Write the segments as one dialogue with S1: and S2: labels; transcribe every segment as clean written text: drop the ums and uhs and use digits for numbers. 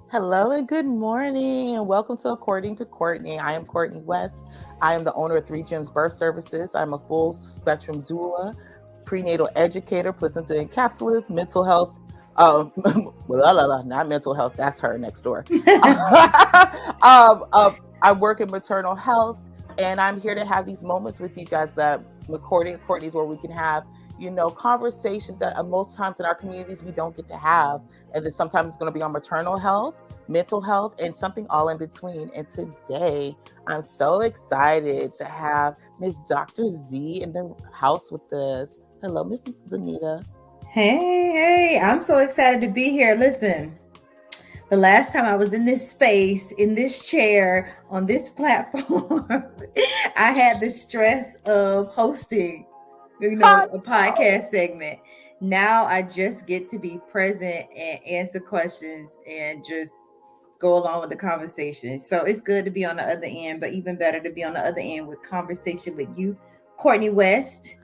S1: Hello and good morning, and welcome to According to Courtney. I am Courtney West. I am the owner of Three Gems Birth Services. I'm a full spectrum doula, prenatal educator, placenta encapsulist, mental health. Not mental health. That's her next door. I work in maternal health, and I'm here to have these moments with you guys that According to Courtney is where we can have conversations that most times in our communities we don't get to have, and then sometimes it's going to be on maternal health, mental health, and something all in between. And today I'm so excited to have Miss Dr. Z in the house with us. Hello, Miss Zanita.
S2: Hey, I'm so excited to be here. Listen, the last time I was in this space, in this chair, on this platform, I had the stress of hosting,
S1: Hot.
S2: a podcast segment. Now I just get to be present and answer questions and just go along with the conversation. So it's good to be on the other end, but even better to be on the other end with conversation with you, Courtney West.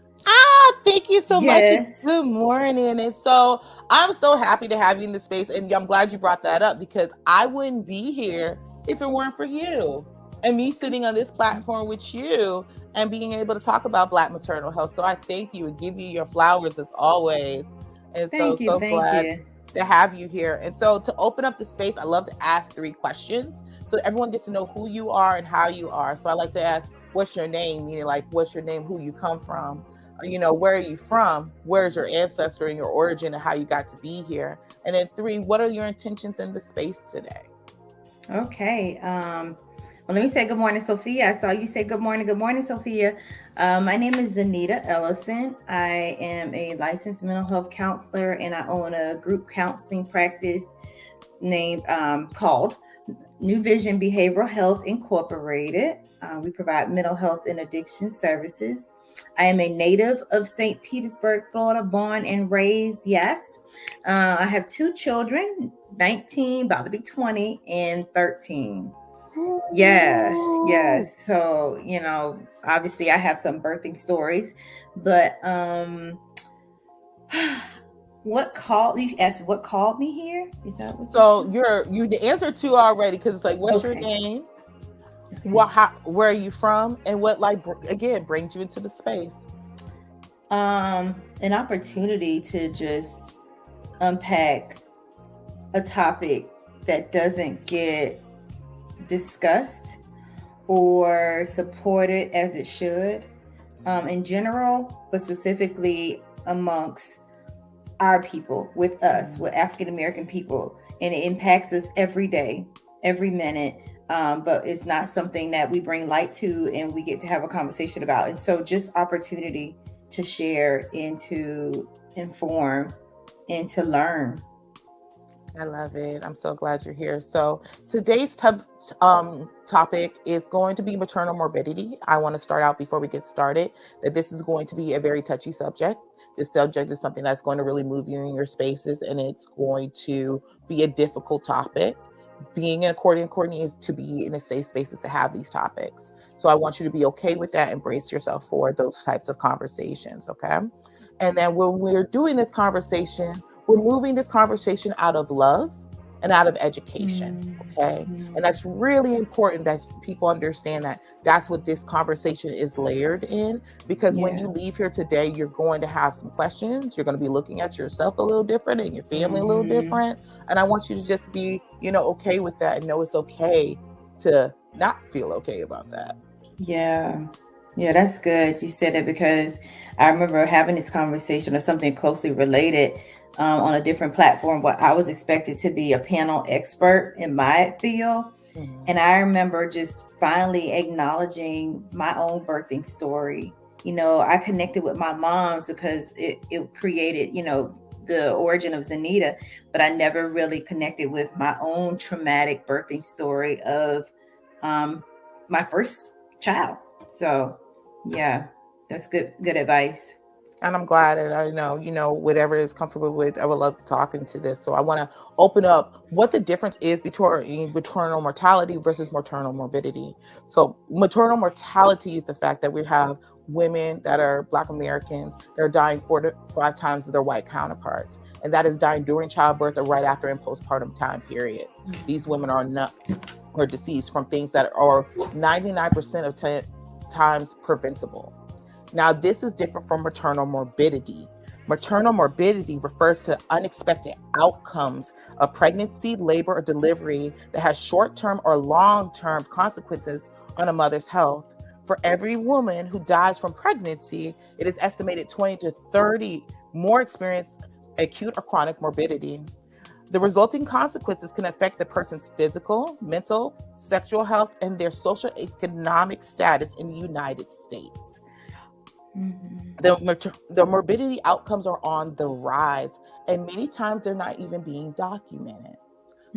S1: Thank you so much. And
S2: Yes.
S1: good morning. And so I'm so happy to have you in the space. And I'm glad you brought that up because I wouldn't be here if it weren't for you and me sitting on this platform with you and being able to talk about Black maternal health. So I thank you and give you your flowers as always. And so,
S2: Thank you.
S1: so
S2: Thank
S1: glad
S2: you.
S1: to have you here. And so to open up the space, I love to ask 3 questions so everyone gets to know who you are and how you are. So I like to ask, what's your name? Meaning, like, what's your name, who you come from? Where are you from? Where's your ancestor and your origin and how you got to be here? And then 3, what are your intentions in the space today?
S2: Okay. Well, let me say good morning, Sophia. I saw you say good morning. Good morning, Sophia. My name is Zanita Ellison. I am a licensed mental health counselor, and I own a group counseling practice named called New Vision Behavioral Health Incorporated. We provide mental health and addiction services. I am a native of St. Petersburg, Florida, born and raised. Yes. I have 2 children, 19, about to be 20, and 13. Yes,
S1: Ooh.
S2: yes. So, obviously I have some birthing stories, but what called me here? Is that what you
S1: So
S2: said?
S1: you the answer to already because it's like, what's your
S2: Okay.
S1: name?
S2: Okay.
S1: Where are you from? And what, like, again, brings you into the space?
S2: An opportunity to just unpack a topic that doesn't get discussed or supported as it should, in general, but specifically amongst our people, with us, with African American people, and it impacts us every day, every minute. But it's not something that we bring light to and we get to have a conversation about. And so, just opportunity to share and to inform and to learn.
S1: I love it. I'm so glad you're here. So today's topic is going to be maternal morbidity. I want to start out before we get started that this is going to be a very touchy subject. This subject is something that's going to really move you in your spaces, and it's going to be a difficult topic. Being an accordion Courtney is to be in a safe spaces to have these topics. So I want you to be okay with that. Embrace yourself for those types of conversations. Okay. And then when we're doing this conversation, we're moving this conversation out of love and out of education. Okay. And that's really important that people understand that that's what this conversation is layered in. Because when
S2: Yeah.
S1: you leave here today, you're going to have some questions. You're going to be looking at yourself a little different and your family a little
S2: Hmm.
S1: different. And I want you to just be, okay with that and know it's okay to not feel okay about that.
S2: Yeah. Yeah, that's good. You said it because I remember having this conversation or something closely related on a different platform where I was expected to be a panel expert in my field.
S1: Mhm.
S2: And I remember just finally acknowledging my own birthing story. I connected with my mom's because it created, the origin of Zanita, but I never really connected with my own traumatic birthing story of um, my first child. So, yeah, that's good advice.
S1: And I'm glad, and I know, whatever is comfortable with, I would love to talk into this. So I want to open up what the difference is between maternal mortality versus maternal morbidity. So maternal mortality is the fact that we have women that are Black Americans that are dying 4 to 5 times their white counterparts. And that is dying during childbirth or right after in postpartum time periods. These women are not or deceased from things that are 99% of times preventable. Now, this is different from maternal morbidity. Maternal morbidity refers to unexpected outcomes of pregnancy, labor, or delivery that has short-term or long-term consequences on a mother's health. For every woman who dies from pregnancy, it is estimated 20 to 30 more experience acute or chronic morbidity. The resulting consequences can affect the person's physical, mental, sexual health, and their social economic status in the United States. The morbidity outcomes are on the rise, and many times they're not even being documented.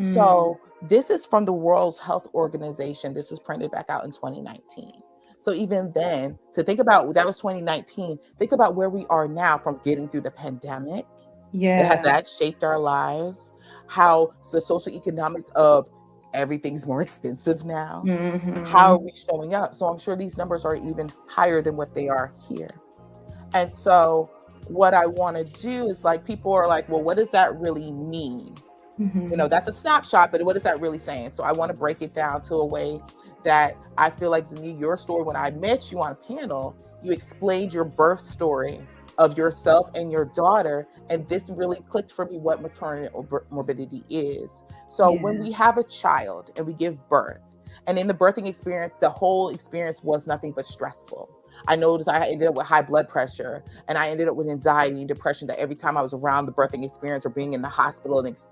S1: So this is from the World Health Organization. This was printed back out in 2019. So even then, to think about, that was 2019, think about where we are now from getting through the pandemic. Has that shaped our lives? How the social economics of everything's more expensive now? How are we showing up? So I'm sure these numbers are even higher than what they are here. And so what I want to do is, like, people are like, well, what does that really mean? That's a snapshot, but what is that really saying? So I want to break it down to a way that I feel like, Zania, your story, when I met you on a panel, you explained your birth story of yourself and your daughter, and this really clicked for me what maternal morbidity is. So when we have a child and we give birth, and in the birthing experience, the whole experience was nothing but stressful. I noticed I ended up with high blood pressure, and I ended up with anxiety and depression, that every time I was around the birthing experience or being in the hospital, and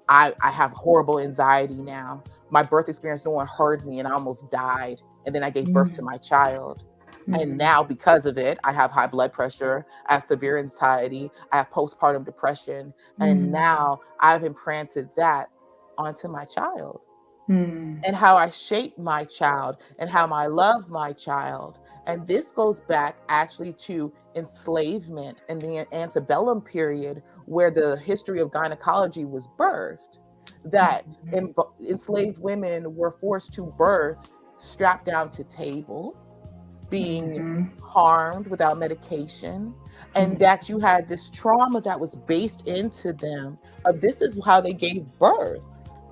S1: I have horrible anxiety now. My birth experience, no one heard me, and I almost died. And then I gave birth to my child. And now, because of it, I have high blood pressure, I have severe anxiety, I have postpartum depression. And now I've implanted that onto my child. And how I shape my child and how I love my child. And this goes back actually to enslavement and the antebellum period, where the history of gynecology was birthed, that enslaved women were forced to birth strapped down to tables, being harmed without medication, and that you had this trauma that was based into them. This is how they gave birth.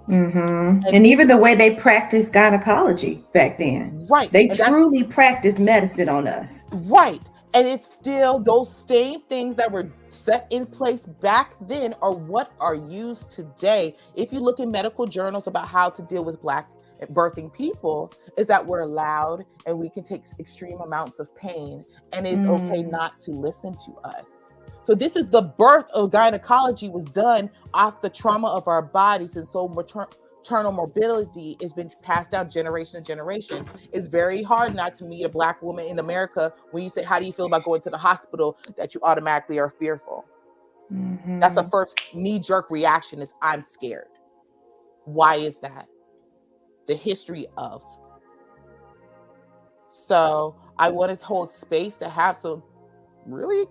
S2: And even the way they practiced gynecology back then,
S1: right?
S2: They truly practiced medicine on us,
S1: right? And it's still those same things that were set in place back then are what are used today. If you look in medical journals about how to deal with Black birthing people, is that we're allowed and we can take extreme amounts of pain, and it's okay not to listen to us. So this is the birth of gynecology was done off the trauma of our bodies. And so maternal morbidity has been passed down generation to generation. It's very hard not to meet a Black woman in America when you say, how do you feel about going to the hospital, that you automatically are fearful. That's the first knee-jerk reaction, is I'm scared. Why is that? The history of. So I wanted to hold space to have some really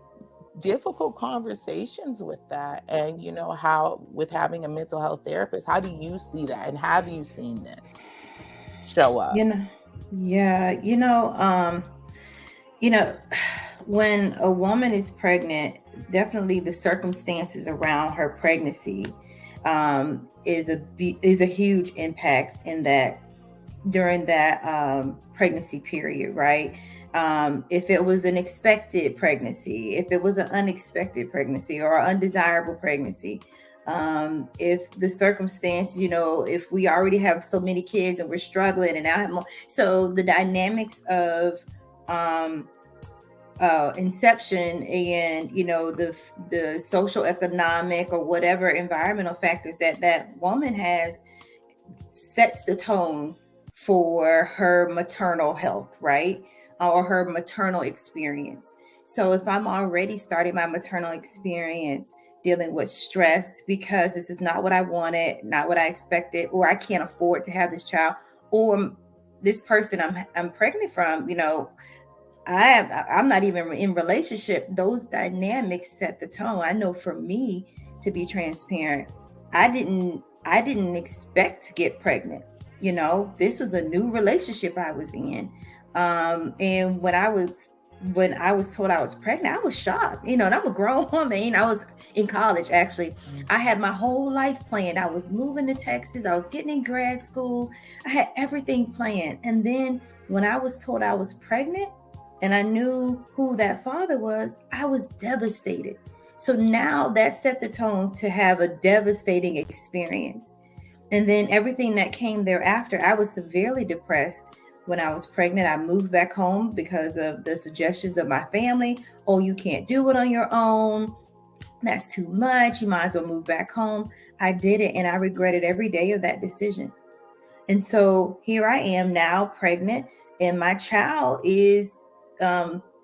S1: difficult conversations with that. And how, with having a mental health therapist, how do you see that, and have you seen this show up?
S2: When a woman is pregnant, definitely the circumstances around her pregnancy is a huge impact in that, during that pregnancy period, right? If it was an expected pregnancy, if it was an unexpected pregnancy or undesirable pregnancy, if the circumstance, if we already have so many kids and we're struggling and now have more, so the dynamics of inception and the social, economic, or whatever environmental factors that woman has sets the tone for her maternal health, right? Or her maternal experience. So if I'm already starting my maternal experience dealing with stress because this is not what I wanted, not what I expected, or I can't afford to have this child, or this person I'm pregnant from, I'm not even in relationship. Those dynamics set the tone. I know for me, to be transparent, I didn't expect to get pregnant. This was a new relationship I was in. And when I was told I was pregnant, I was shocked. And I'm a grown woman. I was in college actually. I had my whole life planned. I was moving to Texas. I was getting in grad school. I had everything planned. And then when I was told I was pregnant and I knew who that father was, I was devastated. So now that set the tone to have a devastating experience. And then everything that came thereafter, I was severely depressed when I was pregnant. I moved back home because of the suggestions of my family. Oh, you can't do it on your own. That's too much. You might as well move back home. I did it, and I regretted every day of that decision. And so here I am now pregnant, and my child is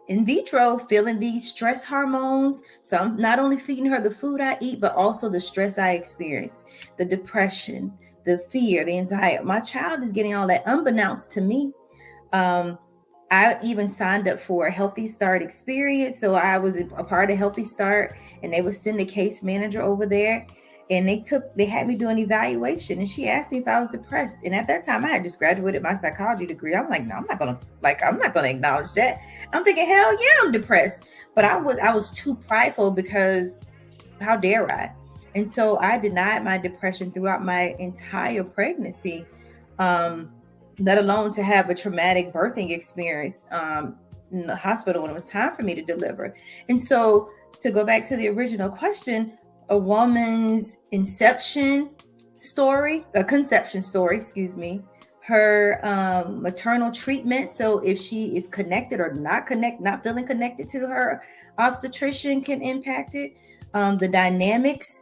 S2: in vitro feeling these stress hormones. So I'm not only feeding her the food I eat, but also the stress I experience, the depression, the fear, the anxiety. My child is getting all that unbeknownst to me. Um, I even signed up for a Healthy Start experience. So I was a part of Healthy Start, and they would send a case manager over there, and they had me do an evaluation, and she asked me if I was depressed. And at that time I had just graduated my psychology degree. I'm like, no, I'm not gonna acknowledge that. I'm thinking, hell yeah, I'm depressed. But I was too prideful, because how dare I? And so I denied my depression throughout my entire pregnancy. Um, Let alone to have a traumatic birthing experience in the hospital when it was time for me to deliver. And so, to go back to the original question, a woman's conception story, excuse me, her maternal treatment. So, if she is connected or not feeling connected to her obstetrician, can impact it. The dynamics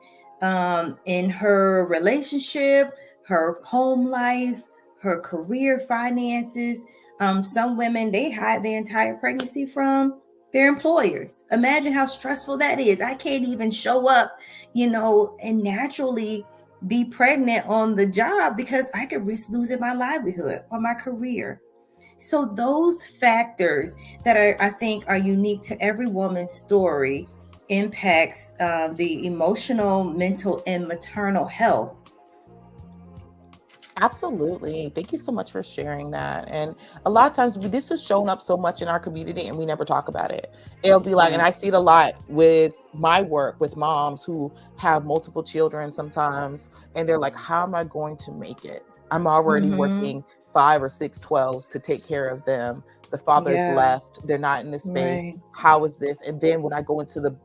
S2: in her relationship, her home life, her career, finances. Some women, they hide their entire pregnancy from their employers. Imagine how stressful that is. I can't even show up, and naturally be pregnant on the job because I could risk losing my livelihood or my career. So those factors that I think are unique to every woman's story impacts the emotional, mental, and maternal health.
S1: Absolutely. Thank you so much for sharing that. And a lot of times this has shown up so much in our community and we never talk about it. It'll be like, and
S2: Right.
S1: I see it a lot with my work with moms who have multiple children sometimes, and they're like, how am I going to make it? I'm already
S2: Mm-hmm.
S1: working 5 or 6 12s to take care of them. The father is
S2: Yeah.
S1: left. They're not in this space.
S2: Right.
S1: How is this? And then when I go into the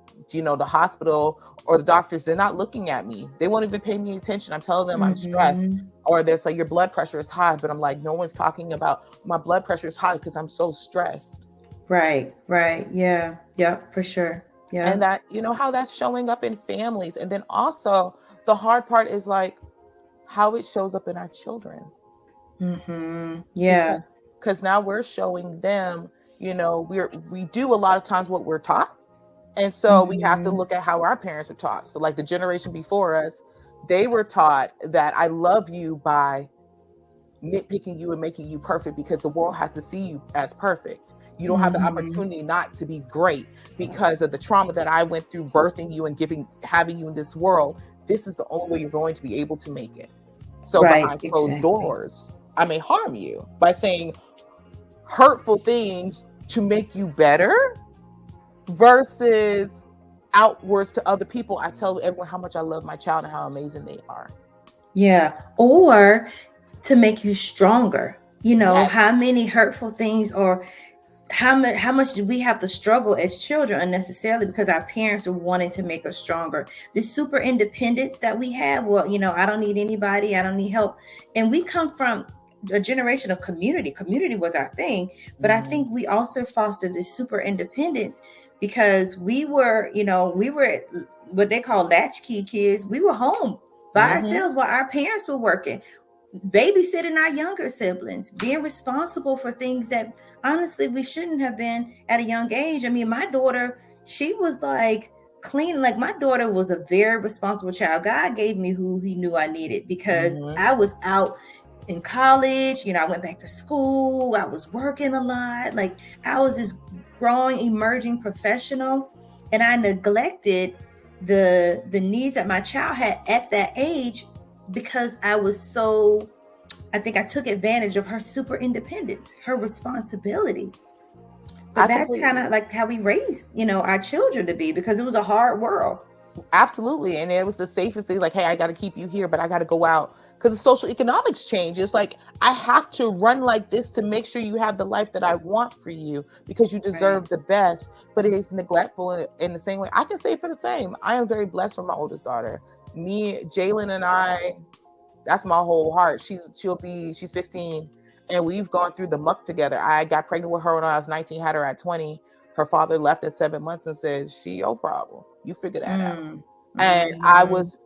S1: hospital or the doctors, they're not looking at me. They won't even pay me attention. I'm telling them I'm stressed,
S2: Mm-hmm.
S1: or there's like your blood pressure is high, but I'm like, no one's talking about my blood pressure is high because I'm so stressed.
S2: Right. Right. Yeah. Yep. For sure.
S1: And
S2: Yeah.
S1: that, how that's showing up in families. And then also the hard part is like how it shows up in our children,
S2: Mm-hmm.
S1: because
S2: Yeah.
S1: now we're showing them, we do a lot of times what we're taught. And so we have to
S2: Mm-hmm.
S1: look at how our parents are taught. So like the generation before us, they were taught that I love you by nitpicking you and making you perfect because the world has to see you as perfect. You don't have the
S2: Mm-hmm.
S1: opportunity not to be great because of the trauma that I went through birthing you and having you in this world. This is the only way you're going to be able to make it. So
S2: Right.
S1: behind closed
S2: Exactly.
S1: doors, I may harm you by saying hurtful things to make you better versus outwards to other people. I tell everyone how much I love my child and how amazing they are.
S2: Yeah. Or to make you stronger.
S1: Yes.
S2: How many hurtful things, or how much do we have to struggle as children unnecessarily because our parents are wanting to make us stronger? This super independence that we have, well, I don't need anybody, I don't need help. And we come from a generation of community was our thing. But I
S1: Mm-hmm.
S2: think we also fostered this super independence because we were what they call latchkey kids. We were home by
S1: Mm-hmm.
S2: ourselves while our parents were working, babysitting our younger siblings, being responsible for things that honestly we shouldn't have been at a young age. I mean, my daughter, she was like clean. Like, my daughter was a very responsible child. God gave me who he knew I needed because
S1: Mm-hmm.
S2: I was out. in college, I went back to school. I was working a lot. Like I was this growing, emerging professional, and I neglected the needs that my child had at that age because I think I took advantage of her super independence, her responsibility. But
S1: I
S2: that's kind
S1: completely
S2: of like how we raised, our children to be, because it was a hard world.
S1: Absolutely. And it was the safest thing, like, hey, I got to keep you here, but I got to go out because the social economics change. It's like, I have to run like this to make sure you have the life that I want for you because you
S2: Right.
S1: deserve the best. But it is neglectful in the same way. I can say for the same. I am very blessed for my oldest daughter. Me, Jalen, and I, that's my whole heart. She's 15, and we've gone through the muck together. I got pregnant with her when I was 19, had her at 20. Her father left at 7 months and said, she your problem. You figure that out.
S2: Mm.
S1: And I
S2: Mm-hmm.
S1: was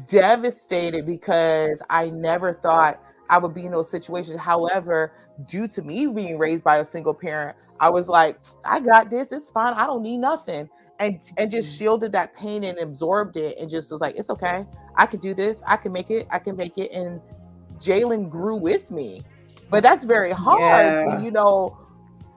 S1: devastated because I never thought I would be in those situations. However, due to me being raised by a single parent, I was like, I got this. It's fine. I don't need nothing. And just shielded that pain and absorbed it and just was like, it's okay. I can do this. I can make it. I can make it. And Jalen grew with me. But that's very hard when,
S2: Yeah.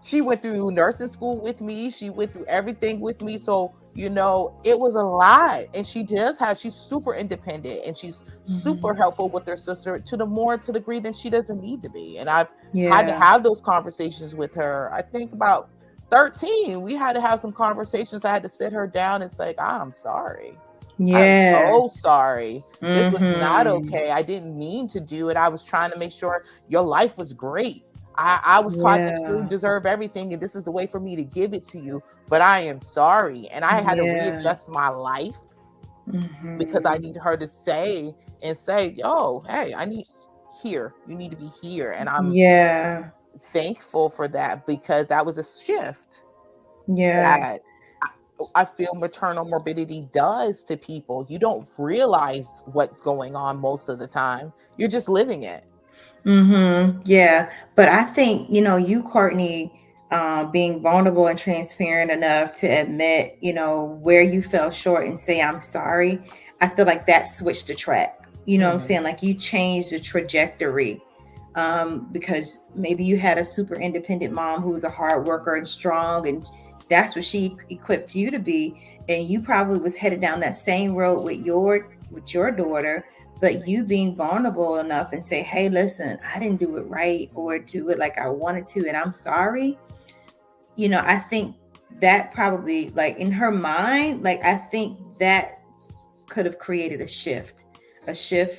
S1: she went through nursing school with me. She went through everything with me. So, it was a lot. And she's super independent and she's
S2: Mm-hmm.
S1: super helpful with her sister to the degree that she doesn't need to be. And I've had to
S2: Yeah.
S1: have those conversations with her. I think about 13, we had to have some conversations. I had to sit her down and say, I'm sorry. I'm
S2: Yeah.
S1: so sorry. This was not
S2: Mm-hmm.
S1: okay. I didn't mean to do it. I was trying to make sure your life was great. I was taught that you
S2: Yeah.
S1: deserve everything and this is the way for me to give it to you. But I am sorry. And I had to
S2: Yeah.
S1: readjust my life because I
S2: Mm-hmm.
S1: need her to say, yo, hey, I need here. You need to be here. And I'm
S2: Yeah.
S1: thankful for that because that was a shift
S2: Yeah.
S1: that I feel maternal morbidity does to people. You don't realize what's going on most of the time. You're just living it.
S2: Mm-hmm. Yeah. But I think, you, Courtney, being vulnerable and transparent enough to admit, where you fell short and say, I'm sorry. I feel like that switched the track. You know what I'm
S1: Hmm.
S2: saying? Like you changed the trajectory. Because maybe you had a super independent mom who was a hard worker and strong, and that's what she equipped you to be. And you probably was headed down that same road with your daughter, but you being vulnerable enough and say, hey, listen, I didn't do it right or do it like I wanted to, and I'm sorry. I think that probably, like in her mind, like I think that could have created a shift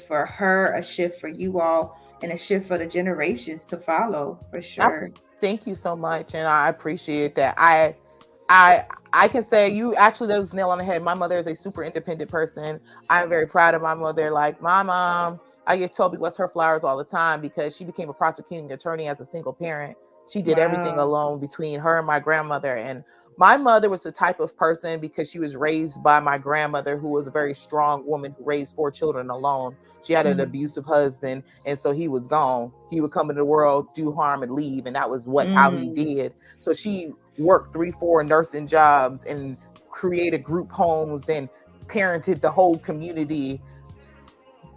S2: for her, a shift for you all, and a shift for the generations to follow, for sure.
S1: Thank you so much, and I appreciate that. I can say you actually that was nail on the head. My mother is a super independent person. I'm very proud of my mother. Like my mom, I get Toby West her flowers all the time because she became a prosecuting attorney as a single parent. She did everything
S2: Wow.
S1: alone between her and my grandmother. And my mother was the type of person because she was raised by my grandmother, who was a very strong woman who raised 4 children alone. She had an
S2: Mm.
S1: abusive husband, and so he was gone. He would come into the world, do harm, and leave, and that was how he
S2: Mm.
S1: did. So she worked 3, 4 nursing jobs and created group homes and parented the whole community,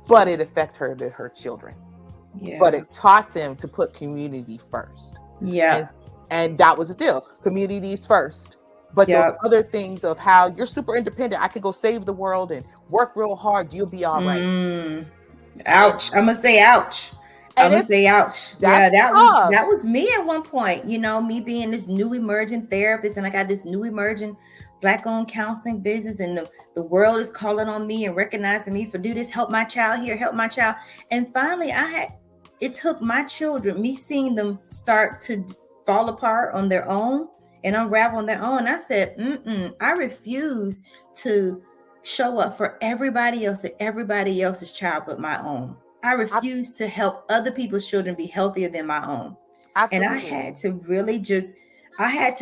S1: but it affected her children. But
S2: Yeah.
S1: it taught them to put community first. And
S2: Yeah.
S1: and that was the deal. Communities first. But those
S2: Yep.
S1: other things of how you're super independent, I could go save the world and work real hard, you'll be all right.
S2: Mm.
S1: And
S2: Ouch. I'm gonna say ouch. I'm
S1: and
S2: gonna
S1: it's
S2: say ouch. Yeah,
S1: that's
S2: that was
S1: tough.
S2: that was me at one point. Me being this new emerging therapist, and I got this new emerging black-owned counseling business, and the world is calling on me and recognizing me for do this, help my child here, help my child. And finally, it took my children, me seeing them start to fall apart on their own and unravel on their own. I said, I refuse to show up for everybody else and everybody else's child but my own. I
S1: Ab-
S2: refuse to help other people's children be healthier than my own. And I had
S1: Absolutely.
S2: to really I had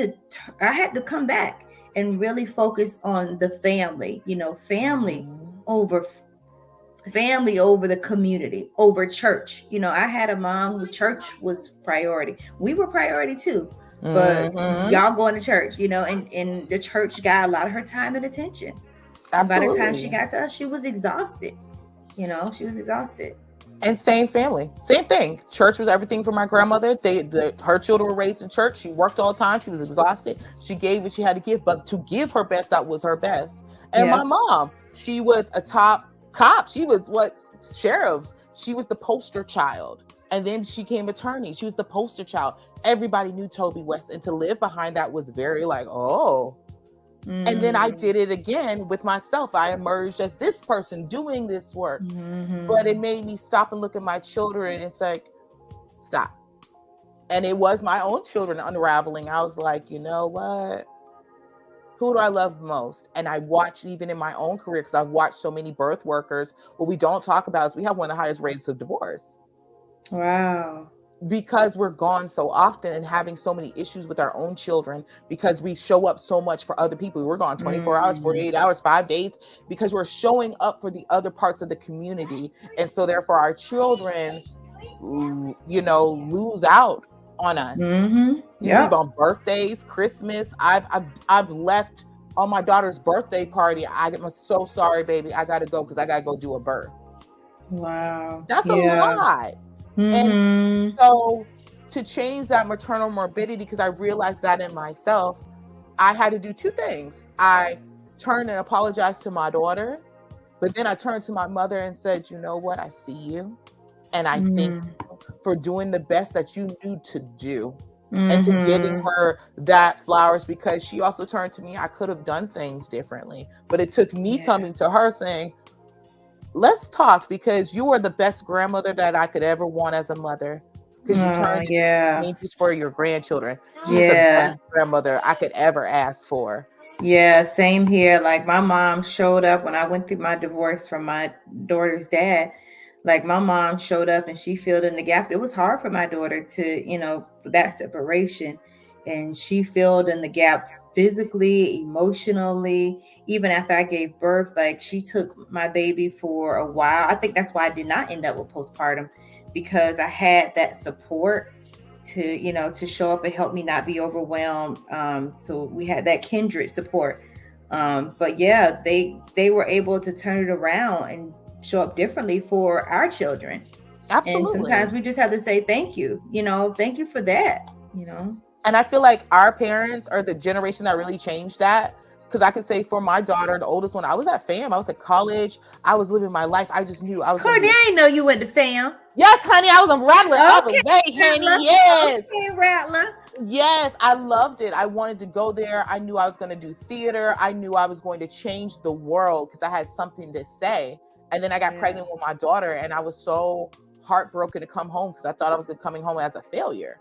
S2: to come back and really focus on the family,
S1: Mhm.
S2: over family over the community, over church. I had a mom who church was priority. We were priority too, but
S1: Mhm.
S2: y'all going to church, and the church got a lot of her time and attention. And by the time she
S1: Absolutely.
S2: got to us, she was exhausted. She was exhausted.
S1: And same family, same thing. Church was everything for my grandmother. Her children were raised in church. She worked all the time. She was exhausted. She gave what she had to give, but to give her best, that was her best. And my
S2: Yeah.
S1: mom, she was a top cop. She was what, sheriffs. She was the poster child. And then she became attorney. She was the poster child. Everybody knew Toby West. And to live behind that was very like, oh. And then I did it again with myself. I emerged as this person doing this work. But it made me stop and look at my children, and it's like, stop. And it was my own children unraveling. I was like, you know what? Who do I love most? And I watched even in my own career, because I've watched so many birth workers. What we don't talk about is we have one of the highest rates of divorce.
S2: Wow.
S1: Because we're gone so often and having so many issues with our own children, because we show up so much for other people. We're gone 24 hours, 48 hours, 5 days, because we're showing up for the other parts of the community. And so therefore our children, you know, lose out on us. You leave on birthdays, Christmas. I've left on my daughter's birthday party. I'm so sorry, baby. I got to go because I got to go do a birth.
S2: Wow.
S1: That's a lot. And so to change that maternal morbidity, because I realized that in myself, I had to do two things. I turned and apologized to my daughter, but then I turned to my mother and said, you know what? I see you. And I thank you for doing the best that you knew to do. And to giving her that flowers, because she also turned to me. I could have done things differently, but it took me coming to her saying, let's talk, because you are the best grandmother that I could ever want as a mother, because you turned changes for your grandchildren. She's the best grandmother I could ever ask for.
S2: Yeah, same here. Like my mom showed up when I went through my divorce from my daughter's dad. Like my mom showed up and she filled in the gaps. It was hard for my daughter to, you know, that separation. And she filled in the gaps physically, emotionally. Even after I gave birth, like she took my baby for a while. I think that's why I did not end up with postpartum, because I had that support to, you know, to show up and help me not be overwhelmed. So we had that kindred support. But yeah, they were able to turn it around and show up differently for our children.
S1: Absolutely.
S2: And sometimes we just have to say thank you, you know, thank you for that, you know.
S1: And I feel like our parents are the generation that really changed that. Because I could say for my daughter, the oldest one, I was at FAM. I was at college. I was living my life. I just knew I was.
S2: Courtney, I didn't know you went to FAM.
S1: Yes, honey. I was a Rattler all the way, honey. Yes.
S2: Okay, Rattler.
S1: Yes, I loved it. I wanted to go there. I knew I was going to do theater. I knew I was going to change the world because I had something to say. And then I got pregnant with my daughter, and I was so heartbroken to come home because I thought I was coming home as a failure.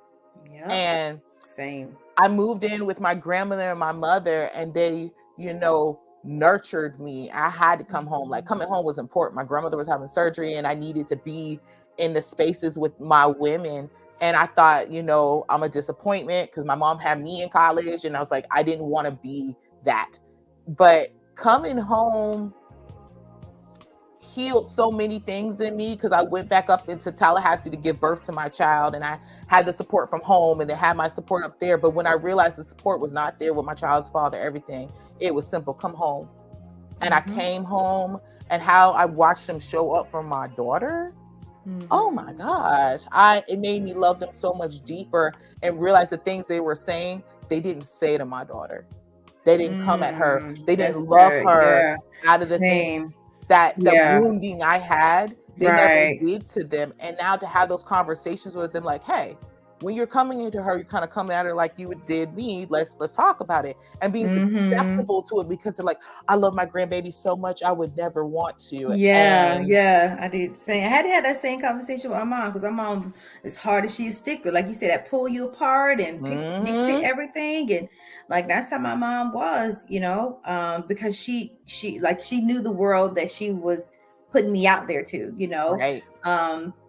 S2: Yeah.
S1: And
S2: same.
S1: I moved in with my grandmother and my mother, and they, you know, nurtured me. I had to come home. Like coming home was important. My grandmother was having surgery, and I needed to be in the spaces with my women. And I thought, you know, I'm a disappointment because my mom had me in college, and I was like, I didn't want to be that. But coming home healed so many things in me, because I went back up into Tallahassee to give birth to my child, and I had the support from home and they had my support up there. But when I realized the support was not there with my child's father, everything, it was simple, come home. And I came home, and how I watched them show up for my daughter. Oh my gosh. It made me love them so much deeper and realize the things they were saying, they didn't say to my daughter. They didn't come at her. They didn't love her out of the things that the wounding I had, they never did to them. And now to have those conversations with them, like, hey, when you're coming into her, you kind of come at her like you did me. Let's talk about it, and being susceptible to it, because they're like, I love my grandbaby so much, I would never want to.
S2: I did say I had to have that same conversation with my mom, because my mom was as hard as she is stickler, like you said, that pull you apart and pick everything, and like that's how my mom was, you know, because she knew the world that she was putting me out there to, you know,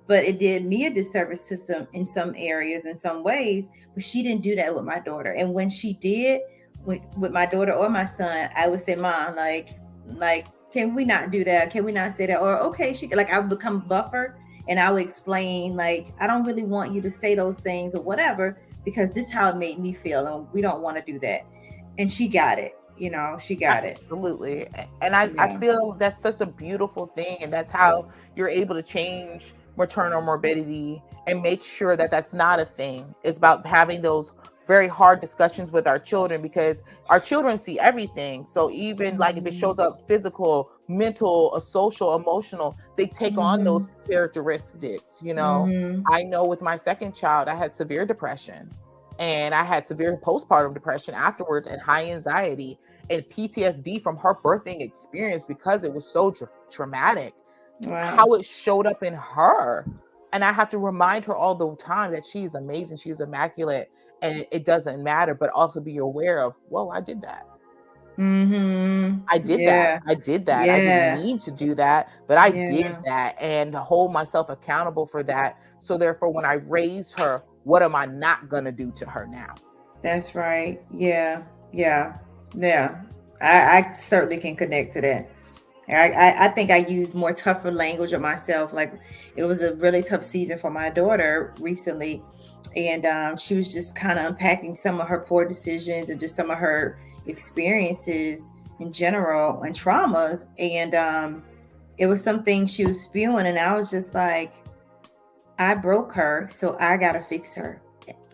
S2: but it did me a disservice in some areas, in some ways. But she didn't do that with my daughter. And when she did with my daughter or my son, I would say, Mom, like, can we not do that? Can we not say that? Or okay, I would become buffer, and I would explain, like, I don't really want you to say those things or whatever, because this is how it made me feel, and we don't want to do that. And she got it. You know, she got it.
S1: Absolutely. And I feel that's such a beautiful thing. And that's how you're able to change maternal morbidity and make sure that that's not a thing. It's about having those very hard discussions with our children, because our children see everything. So even like if it shows up physical, mental, social, emotional, they take on those characteristics, you know. I know with my second child, I had severe depression, and I had severe postpartum depression afterwards, and high anxiety and PTSD from her birthing experience, because it was so traumatic.
S2: Wow.
S1: How it showed up in her. And I have to remind her all the time that she's amazing, she's immaculate, and it doesn't matter, but also be aware of, whoa, I did that. I did that.
S2: Yeah.
S1: I did that. I didn't
S2: Yeah.
S1: mean to do that, but I did
S2: Yeah.
S1: that, and to hold myself accountable for that. So therefore, when I raise her, what am I not going to do to her now?
S2: That's right. Yeah. Yeah. Yeah. I certainly can connect to that. I think I used more tougher language of myself. Like, it was a really tough season for my daughter recently, and she was just kind of unpacking some of her poor decisions and just some of her experiences in general and traumas. And it was something she was spewing, and I was just like, I broke her, so I gotta fix her.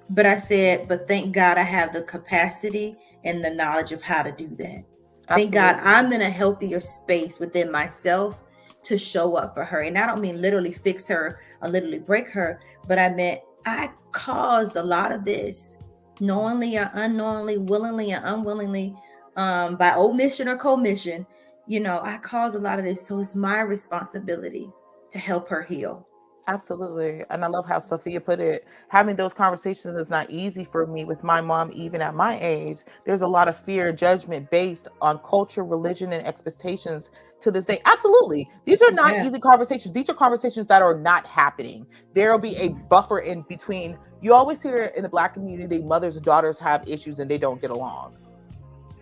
S2: But I said, but thank God I have the capacity and the knowledge of how to do that. Thank God
S1: Absolutely.
S2: I'm in a healthier space within myself to show up for her. And I don't mean literally fix her or literally break her, but I meant I caused a lot of this, knowingly or unknowingly, willingly or unwillingly, by omission or commission. You know, I caused a lot of this. So it's my responsibility to help her heal.
S1: Absolutely. And I love how Sophia put it. Having those conversations is not easy for me with my mom, even at my age. There's a lot of fear, judgment based on culture, religion, and expectations to this day. Absolutely. These are not
S2: Yeah.
S1: easy conversations. These are conversations that are not happening. There will be a buffer in between. You always hear in the Black community, mothers and daughters have issues and they don't get along,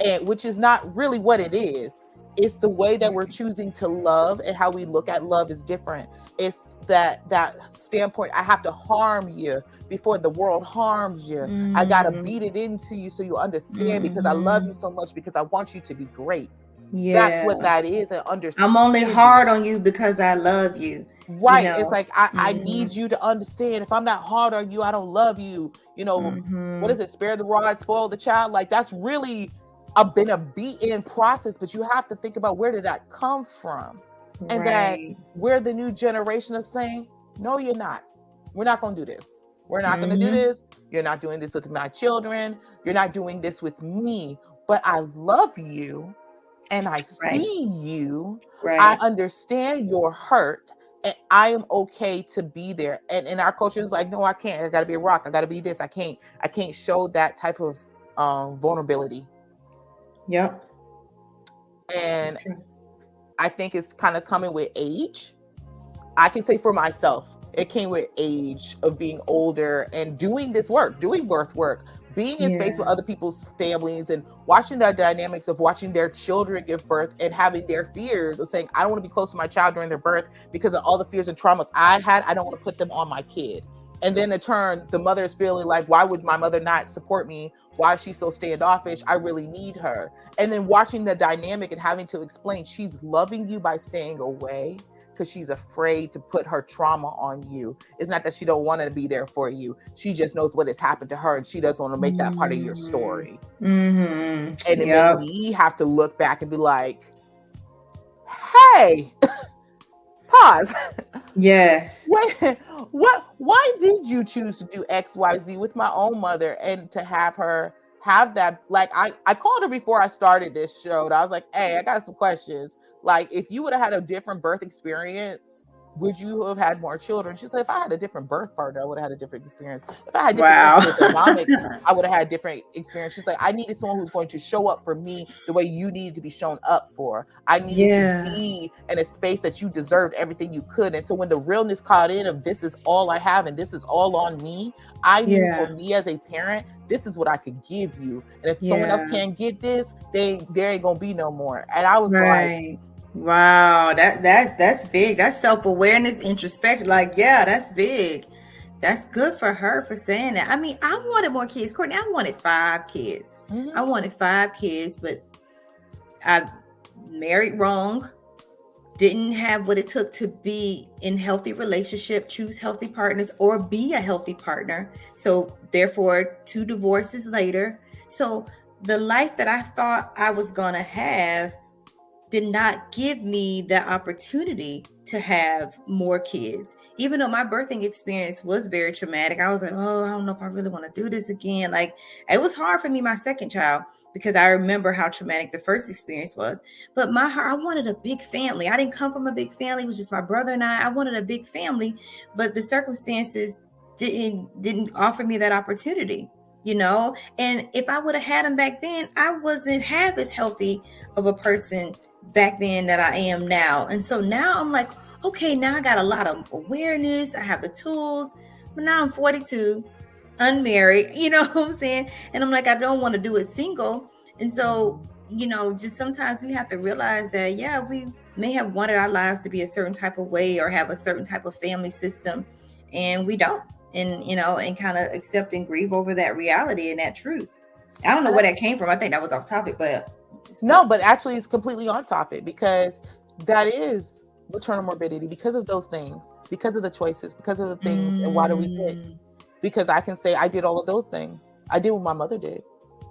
S1: and which is not really what it is. It's the way that we're choosing to love, and how we look at love is different. It's that standpoint. I have to harm you before the world harms you. I gotta
S2: Mm,
S1: beat it into you so you understand, because I love you
S2: mhm.
S1: so much, because I want you to be great. That's
S2: Yeah.
S1: what that is, and
S2: I'm only
S1: understanding.
S2: hard on you because I love you, you
S1: Right. It's
S2: know.
S1: like I need
S2: Mhm.
S1: you to understand. If I'm not hard on you, I don't love you. You know, what is
S2: Mhm.
S1: it? Spare the rod, spoil the child. Like, that's really been a beat-in process, but you have to think about, where did that come from? And that
S2: Right.
S1: we're the new generation of saying, no, you're not. We're not going to do this. We're not going to do
S2: Mhm.
S1: this. You're not doing this with my children. You're not doing this with me. But I love you, and I
S2: Right.
S1: see you. I
S2: Right.
S1: understand your hurt, and I am okay to be there. And in our culture, it's like, no, I can't. I gotta be a rock. I gotta be this. I can't show that type of vulnerability.
S2: Yep. So
S1: And
S2: true.
S1: I think it's kind of coming with age. I can say for myself, it came with age of being older and doing this work, doing birth work, being in space with
S2: Yeah.
S1: other people's families, and watching the dynamics of watching their children give birth and having their fears of saying, I don't want to be close to my child during their birth because of all the fears and traumas I had. I don't want to put them on my kid. And then in turn, the mother is feeling like, why would my mother not support me? Why is she so standoffish? I really need her. And then watching the dynamic and having to explain, she's loving you by staying away because she's afraid to put her trauma on you. It's not that she don't want to be there for you. She just knows what has happened to her, and she doesn't want to make that part of your
S2: Mhm.
S1: story.
S2: Mhm.
S1: And it made
S2: Yep.
S1: me have to look back and be like, hey, pause.
S2: Yes.
S1: Why did you choose to do XYZ with my own mother, and to have her have that? Like, I called her before I started this show, and I was like, hey, I got some questions. Like, if you would have had a different birth experience, would you have had more children? She said, if I had a different birth partner, I would have had a different experience. If I had different
S2: Wow.
S1: socioeconomics, I would have had different experience. She's like, I needed someone who's going to show up for me the way you needed to be shown up for. I needed to
S2: Yeah.
S1: be in a space that you deserved everything you could. And so when the realness caught in of, this is all I have and this is all on me, I knew for
S2: Yeah.
S1: me as a parent, this is what I could give you. And if someone else
S2: Yeah.
S1: can't get this, there ain't gonna be no more. And I was like,
S2: Right. Wow. That's big. That's self-awareness, introspection. Like, yeah, that's big. That's good for her for saying that. I mean, I wanted more kids, Courtney. I wanted 5 kids. I
S1: mhm,
S2: wanted 5 kids, but I married wrong, didn't have what it took to be in healthy relationship, choose healthy partners, or be a healthy partner. So therefore, 2 divorces later. So the life that I thought I was going to have did not give me the opportunity to have more kids. Even though my birthing experience was very traumatic, I was like, oh, I don't know if I really want to do this again. Like, it was hard for me, my second child, because I remember how traumatic the first experience was. But my heart, I wanted a big family. I didn't come from a big family. It was just my brother and I. I wanted a big family, but the circumstances didn't offer me that opportunity, you know? And if I would have had them back then, I wasn't half as healthy of a person back then that I am now. And so now I'm like, okay, now I got a lot of awareness. I have the tools. But now I'm 42, unmarried, you know what I'm saying? And I'm like, I don't want to do it single. And so, you know, just sometimes we have to realize that, yeah, we may have wanted our lives to be a certain type of way or have a certain type of family system, and we don't. And, you know, and kind of accept and grieve over that reality and that truth. I don't know where that came from. I think that was off topic, but
S1: no, but actually it's completely on topic, because that is maternal morbidity, because of those things, because of the choices, because of the things. And why do we pick? Because I can say I did all of those things. I did what my mother did.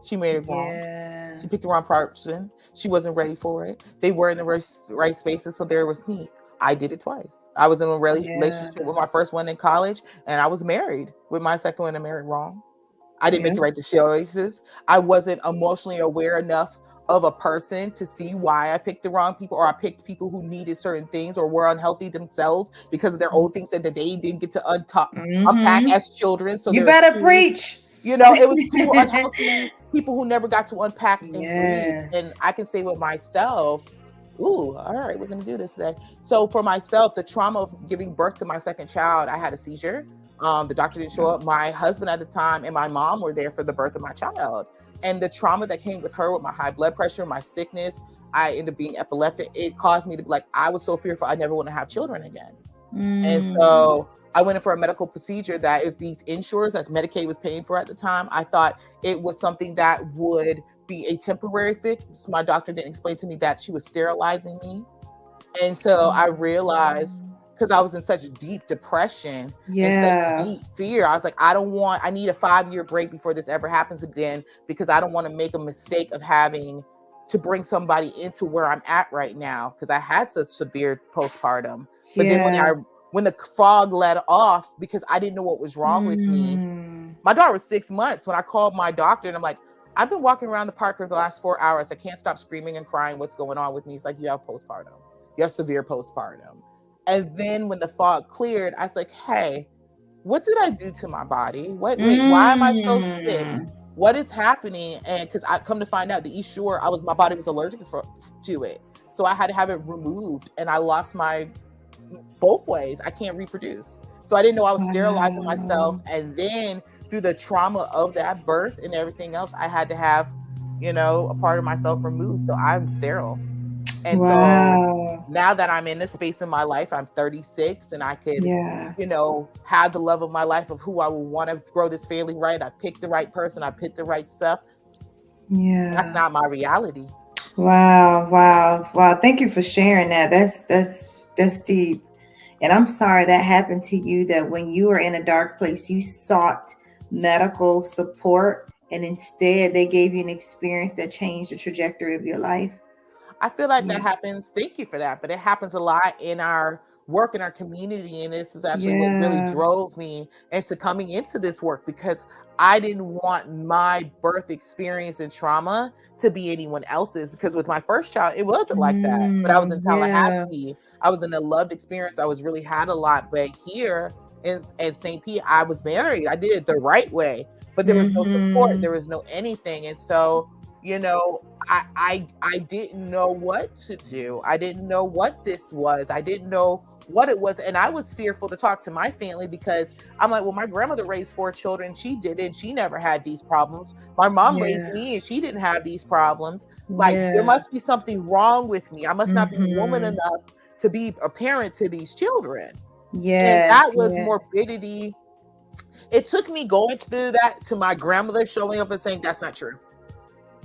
S1: She married wrong. She picked the wrong person. She wasn't ready for it. They were in the right spaces, so there was need. I did it twice. I was in a relationship with my first one in college, and I was married with my second one and married wrong. I didn't make the right choices. I wasn't emotionally aware enough of a person to see why I picked the wrong people, or I picked people who needed certain things or were unhealthy themselves because of their old things that they didn't get to unpack as children. So
S2: you better preach.
S1: You know, it was two unhealthy people who never got to unpack and grieve. And I can say with myself, ooh, all right, we're going to do this today. So for myself, the trauma of giving birth to my second child, I had a seizure. The doctor didn't show up. My husband at the time and my mom were there for the birth of my child. And the trauma that came with her, with my high blood pressure, my sickness, I ended up being epileptic. It caused me to be like, I was so fearful I never want to have children again. And so I went in for a medical procedure that is these insurers that Medicaid was paying for at the time. I thought it was something that would be a temporary fix. So my doctor didn't explain to me that she was sterilizing me. And so I realized, because I was in such deep depression and such deep fear, I was like, I need a 5-year break before this ever happens again, because I don't want to make a mistake of having to bring somebody into where I'm at right now, because I had such severe postpartum. But then when the fog let off, because I didn't know what was wrong with me, my daughter was 6 months when I called my doctor, and I'm like, I've been walking around the park for the last 4 hours. I can't stop screaming and crying. What's going on with me? He's like, you have postpartum. You have severe postpartum. And then when the fog cleared, I was like, hey, what did I do to my body? Why am I so sick? What is happening? And because I come to find out, the East Shore, my body was allergic to it. So I had to have it removed, and I lost both ways. I can't reproduce. So I didn't know I was sterilizing myself. And then through the trauma of that birth and everything else, I had to have, a part of myself removed. So I'm sterile. And so now that I'm in this space in my life, I'm 36, and I could, have the love of my life of who I would want to grow this family right. I picked the right person. I picked the right stuff. Yeah. That's not my reality.
S2: Wow. Thank you for sharing that. That's deep. And I'm sorry that happened to you, that when you were in a dark place, you sought medical support, and instead they gave you an experience that changed the trajectory of your life.
S1: I feel like that happens. Thank you for that. But it happens a lot in our work, in our community. And this is actually what really drove me into coming into this work, because I didn't want my birth experience and trauma to be anyone else's. Because with my first child, it wasn't like that. But I was in Tallahassee. I was in a loved experience. I really had a lot. But here in St. Pete, I was married. I did it the right way. But there was no support. There was no anything. And so, I didn't know what to do. I didn't know what this was. I didn't know what it was. And I was fearful to talk to my family, because I'm like, well, my grandmother raised 4 children. She did it. She never had these problems. My mom raised me, and she didn't have these problems. Like, there must be something wrong with me. I must not be woman enough to be a parent to these children. And that was morbidity. It took me going through that to my grandmother showing up and saying, that's not true.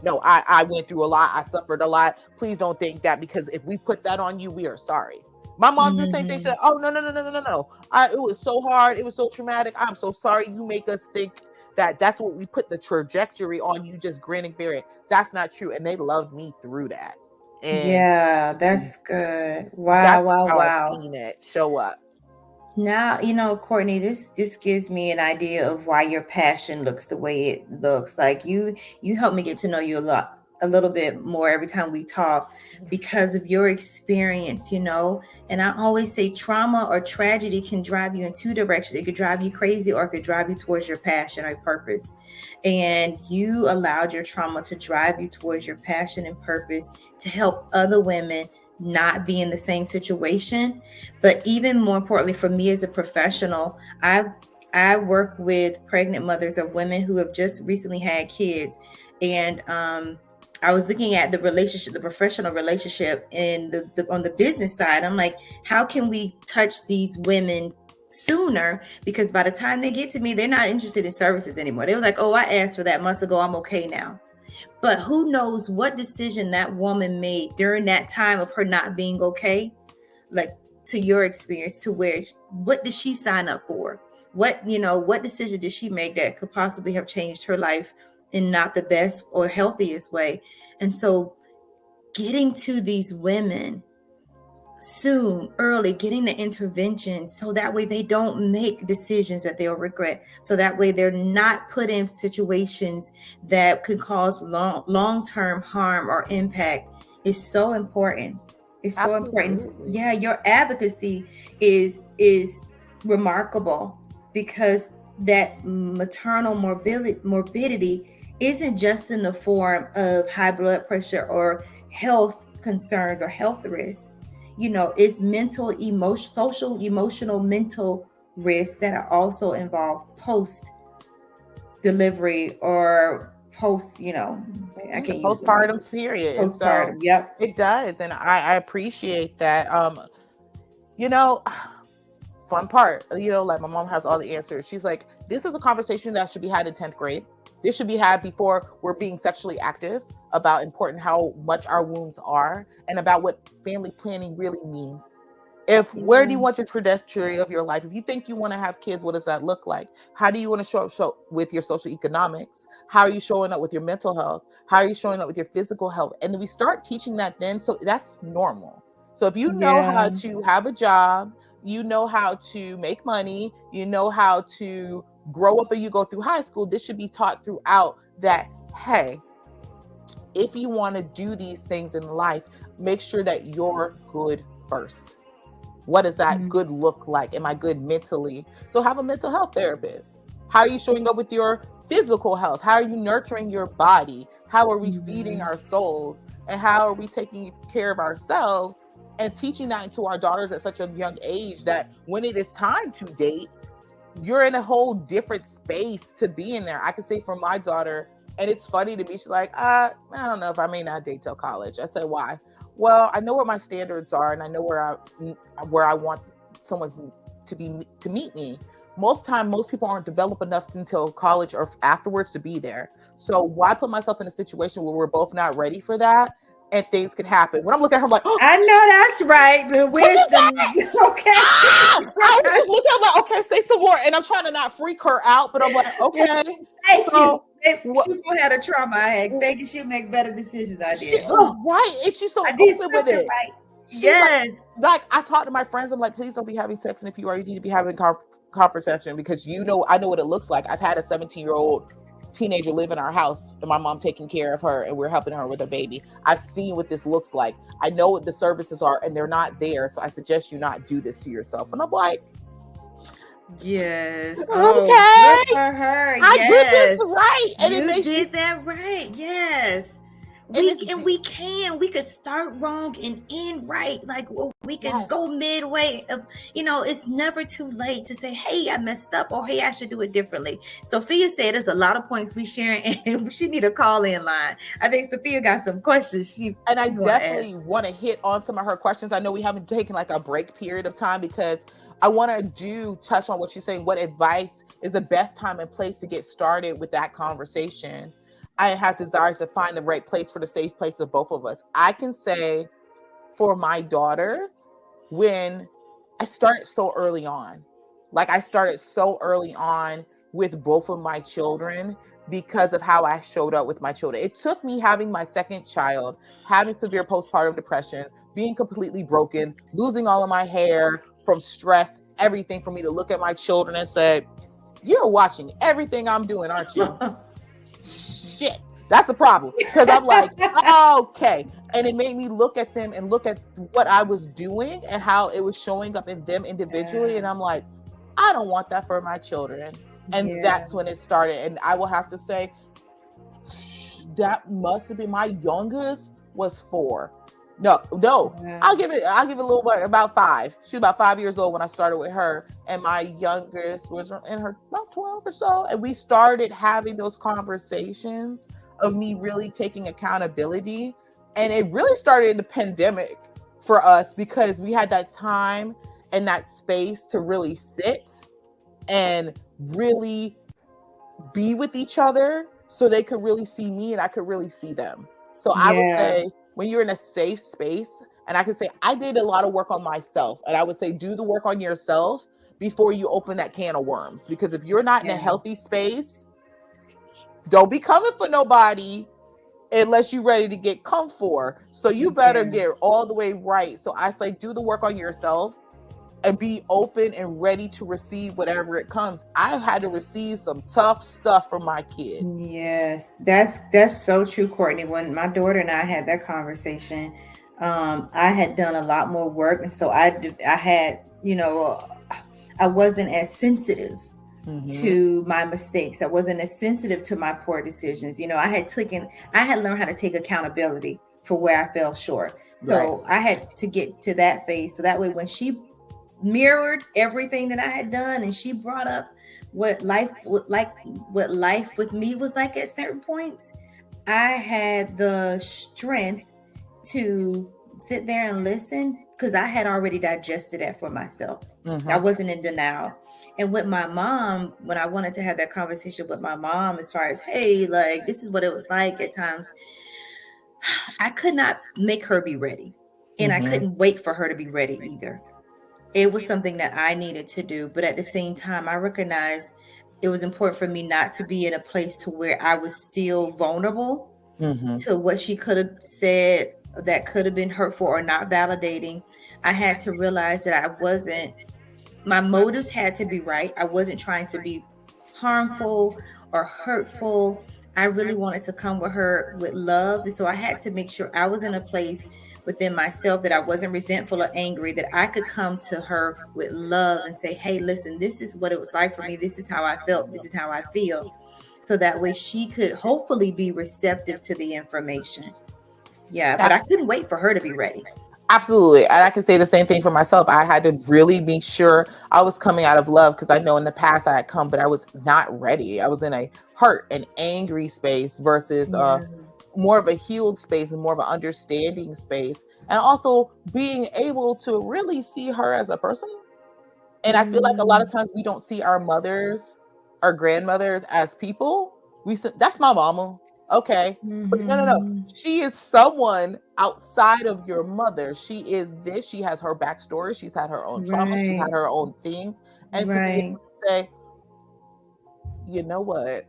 S1: No, I went through a lot. I suffered a lot. Please don't think that because if we put that on you, we are sorry. My mom did the same thing. She
S2: Mm-hmm.
S1: said, "Oh no, no, no, no, no, no, no! It was so hard. It was so traumatic. I'm so sorry. You make us think that that's what we put the trajectory on you. Just grin and bear it. That's not true." And they loved me through that, and
S2: Yeah, that's good. Wow,
S1: that's
S2: wow,
S1: how I
S2: wow.
S1: seen it show up.
S2: Now, Courtney, this gives me an idea of why your passion looks the way it looks. Like you help me get to know you a little bit more every time we talk because of your experience. And I always say trauma or tragedy can drive you in two directions. It could drive you crazy or it could drive you towards your passion or purpose. And you allowed your trauma to drive you towards your passion and purpose to help other women not be in the same situation. But even more importantly, for me as a professional, I work with pregnant mothers or women who have just recently had kids, and I was looking at the relationship, the professional relationship, and the on the business side. I'm like, how can we touch these women sooner? Because by the time they get to me, they're not interested in services anymore. They were like, "Oh, I asked for that months ago. I'm okay now." But who knows what decision that woman made during that time of her not being okay? Like, to your experience, to where, what did she sign up for? What decision did she make that could possibly have changed her life in not the best or healthiest way? And so getting to these women soon, early, getting the intervention so that way they don't make decisions that they'll regret. So that way they're not put in situations that could cause long-term harm or impact is so important. It's so important.
S1: Absolutely,
S2: Yeah, your advocacy is remarkable because that maternal morbidity isn't just in the form of high blood pressure or health concerns or health risks. It's mental, social, emotional, mental risks that are also involved post delivery or post, I
S1: the
S2: can't use the word,
S1: postpartum period. So
S2: postpartum. Yep.
S1: it does, and I appreciate that. You know, fun part, like my mom has all the answers. She's like, this is a conversation that should be had in 10th grade. This should be had before we're being sexually active about important how much our wounds are and about what family planning really means. If where do
S2: Yeah.
S1: you want your trajectory of your life? If you think you want to have kids, what does that look like? How do you want to show up with your social economics? How are you showing up with your mental health? How are you showing up with your physical health? And then we start teaching that then. So that's normal. So if you know how
S2: Yeah.
S1: to have a job, you know how to make money, you know how to grow up and you go through high school, this should be taught throughout that, hey, if you want to do these things in life, make sure that you're good first. What does that
S2: Mhm.
S1: good look like? Am I good mentally? So have a mental health therapist. How are you showing up with your physical health? How are you nurturing your body? How are we feeding
S2: Mhm.
S1: our souls? And how are we taking care of ourselves and teaching that into our daughters at such a young age that when it is time to date, you're in a whole different space to be in there. I can say for my daughter, and it's funny to me, she's like, I don't know if I may not date till college. I said, why? Well, I know where my standards are and I know where I want someone to meet me. Most people aren't developed enough until college or afterwards to be there. So why put myself in a situation where we're both not ready for that and things could happen? When I'm looking at her, I'm like, oh,
S2: I know that's right. The
S1: what you
S2: wisdom.
S1: say?
S2: Okay.
S1: I was just looking, I'm like, okay, say some more. And I'm trying to not freak her out, but I'm like, okay.
S2: Thank you.
S1: So what
S2: She had a trauma I had. Thank you. She'll make better decisions. I
S1: she
S2: did. Oh,
S1: right. And she's so
S2: I did
S1: open with
S2: something
S1: it.
S2: right.
S1: She's
S2: Yes.
S1: like I talk to my friends, I'm like, please don't be having sex. And if you are, you need to be having conversation because I know what it looks like. I've had a 17-year-old teenager live in our house and my mom taking care of her and we're helping her with her baby. I've seen what this looks like. I know what the services are and they're not there. So I suggest you not do this to yourself. And I'm like,
S2: Yes. Oh, good
S1: okay,
S2: for her.
S1: I did this
S2: Yes.
S1: right. And it
S2: You
S1: makes you,
S2: did that right. Yes.
S1: and
S2: We
S1: it's,
S2: and we can. We could start wrong and end right. Like, well, we could go
S1: yes,
S2: midway. It's never too late to say, "Hey, I messed up," or "Hey, I should do it differently." Sophia said, "There's a lot of points we sharing, and she need a call in line." I think Sophia got some questions
S1: and I
S2: she want to
S1: definitely
S2: ask.
S1: want to hit on some of her questions. I know we haven't taken like a break period of time because I want to touch on what she's saying. What advice is the best time and place to get started with that conversation? I have desires to find the right place for the safe place of both of us. I can say for my daughters, when I started so early on, like I started so early on with both of my children because of how I showed up with my children. It took me having my second child, having severe postpartum depression, being completely broken, losing all of my hair from stress, everything, for me to look at my children and say, "You're watching everything I'm doing, aren't you?" Shit, that's a problem, because I'm like, okay. And it made me look at them and look at what I was doing and how it was showing up in them individually. And I'm like, I don't want that for my children. And that's when it started. And I will have to say, that must have been, my youngest was 4. No, I'll give it a little bit, about 5. She was about 5 years old when I started with her, and my youngest was in her about 12 or so. And we started having those conversations of me really taking accountability. And it really started in the pandemic for us, because we had that time and that space to really sit and really be with each other, so they could really see me and I could really see them. So I would say, when you're in a safe space, and I can say I did a lot of work on myself, and I would say do the work on yourself before you open that can of worms. Because if you're not in a healthy space, don't be coming for nobody unless you're ready to get come for. So you better get all the way right. So I say do the work on yourself and be open and ready to receive whatever it comes. I've had to receive some tough stuff from my kids.
S2: Yes, that's so true, Courtney. When my daughter and I had that conversation, I had done a lot more work, and so I had, I wasn't as sensitive to my mistakes. I wasn't as sensitive to my poor decisions. I had learned how to take accountability for where I fell short. So I had to get to that phase, so that way when she mirrored everything that I had done, and she brought up what life with me was like at certain points, I had the strength to sit there and listen, because I had already digested that for myself. I wasn't in denial. And with my mom, when I wanted to have that conversation with my mom, as far as, hey, like, this is what it was like at times, I could not make her be ready, and I couldn't wait for her to be ready either. It was something that I needed to do. But at the same time, I recognized it was important for me not to be in a place to where I was still vulnerable to what she could have said that could have been hurtful or not validating. I had to realize that my motives had to be right. I wasn't trying to be harmful or hurtful. I really wanted to come with her with love. And so I had to make sure I was in a place within myself that I wasn't resentful or angry, that I could come to her with love and say, hey, listen, this is what it was like for me. This is how I felt. This is how I feel. So that way she could hopefully be receptive to the information. Yeah, but I couldn't wait for her to be ready.
S1: Absolutely. And I can say the same thing for myself. I had to really make sure I was coming out of love, because I know in the past I had come, but I was not ready. I was in a hurt and angry space versus more of a healed space and more of an understanding space. And also being able to really see her as a person. And I feel like a lot of times we don't see our mothers, our grandmothers as people. We said, that's my mama. Okay. But no. She is someone outside of your mother. She is this. She has her backstory. She's had her own trauma. She's had her own things. And to be able to say, you know what?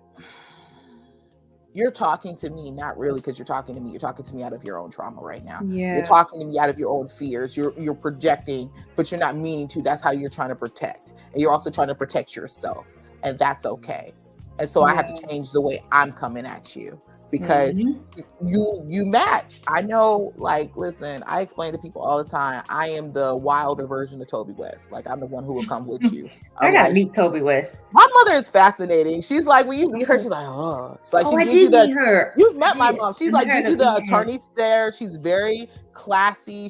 S1: You're talking to me, not really because you're talking to me. You're talking to me out of your own trauma right now. You're talking to me out of your own fears. You're projecting, but you're not meaning to. That's how you're trying to protect. And you're also trying to protect yourself. And that's okay. And so I have to change the way I'm coming at you, because you match. I know, like, listen, I explain to people all the time, I am the wilder version of Toby West. Like, I'm the one who will come with you.
S2: I gotta meet Toby West.
S1: My mother is fascinating. She's like, when you meet her, she's like, oh. She's like, she gives you
S2: her.
S1: You've met my mom. She's like, gives you the attorney stare. She's very classy.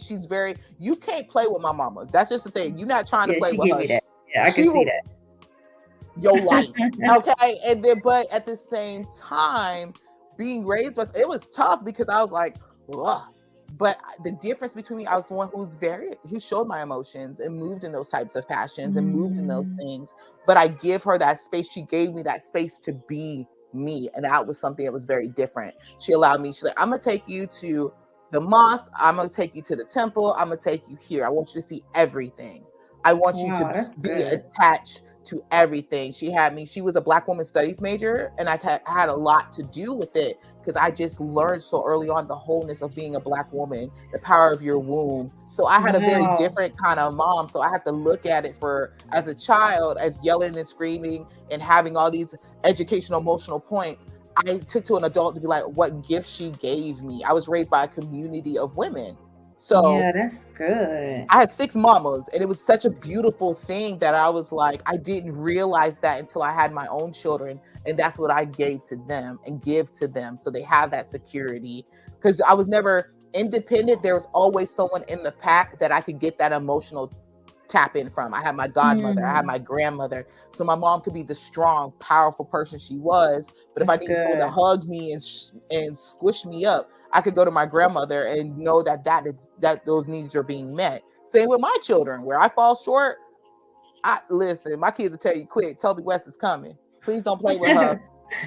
S1: You can't play with my mama. That's just the thing. You're not trying to play with her.
S2: Me that. Yeah, I can see that.
S1: Your life. Okay. And then, but at the same time, being raised with, it was tough, because I was like, ugh. But the difference between me, I was one who showed my emotions and moved in those types of passions and moved in those things. But I give her that space. She gave me that space to be me. And that was something that was very different. She allowed me, she's like, I'm going to take you to the mosque. I'm going to take you to the temple. I'm going to take you here. I want you to see everything. I want you to
S2: Wow, that's
S1: be
S2: good.
S1: attached to everything. She was a Black woman studies major, and I had a lot to do with it because I just learned so early on the wholeness of being a Black woman, the power of your womb. So I had a very
S2: Wow.
S1: different kind of mom. So I had to look at it for as a child, as yelling and screaming and having all these educational, emotional points. I took to an adult to be like, what gift she gave me. I was raised by a community of women. So
S2: Yeah, that's good.
S1: I had six mamas, and it was such a beautiful thing that I was like, I didn't realize that until I had my own children. And that's what I gave to them and give to them. So they have that security. Because I was never independent. There was always someone in the pack that I could get that emotional tap in from. I had my godmother, I had
S2: Mm,
S1: my grandmother. So my mom could be the strong, powerful person she was. But if I
S2: that's
S1: needed someone to
S2: good.
S1: hug me and squish me up, I could go to my grandmother and know that those needs are being met. Same with my children, where I fall short. I listen, my kids will tell you quick, Toby West is coming. Please don't play with her.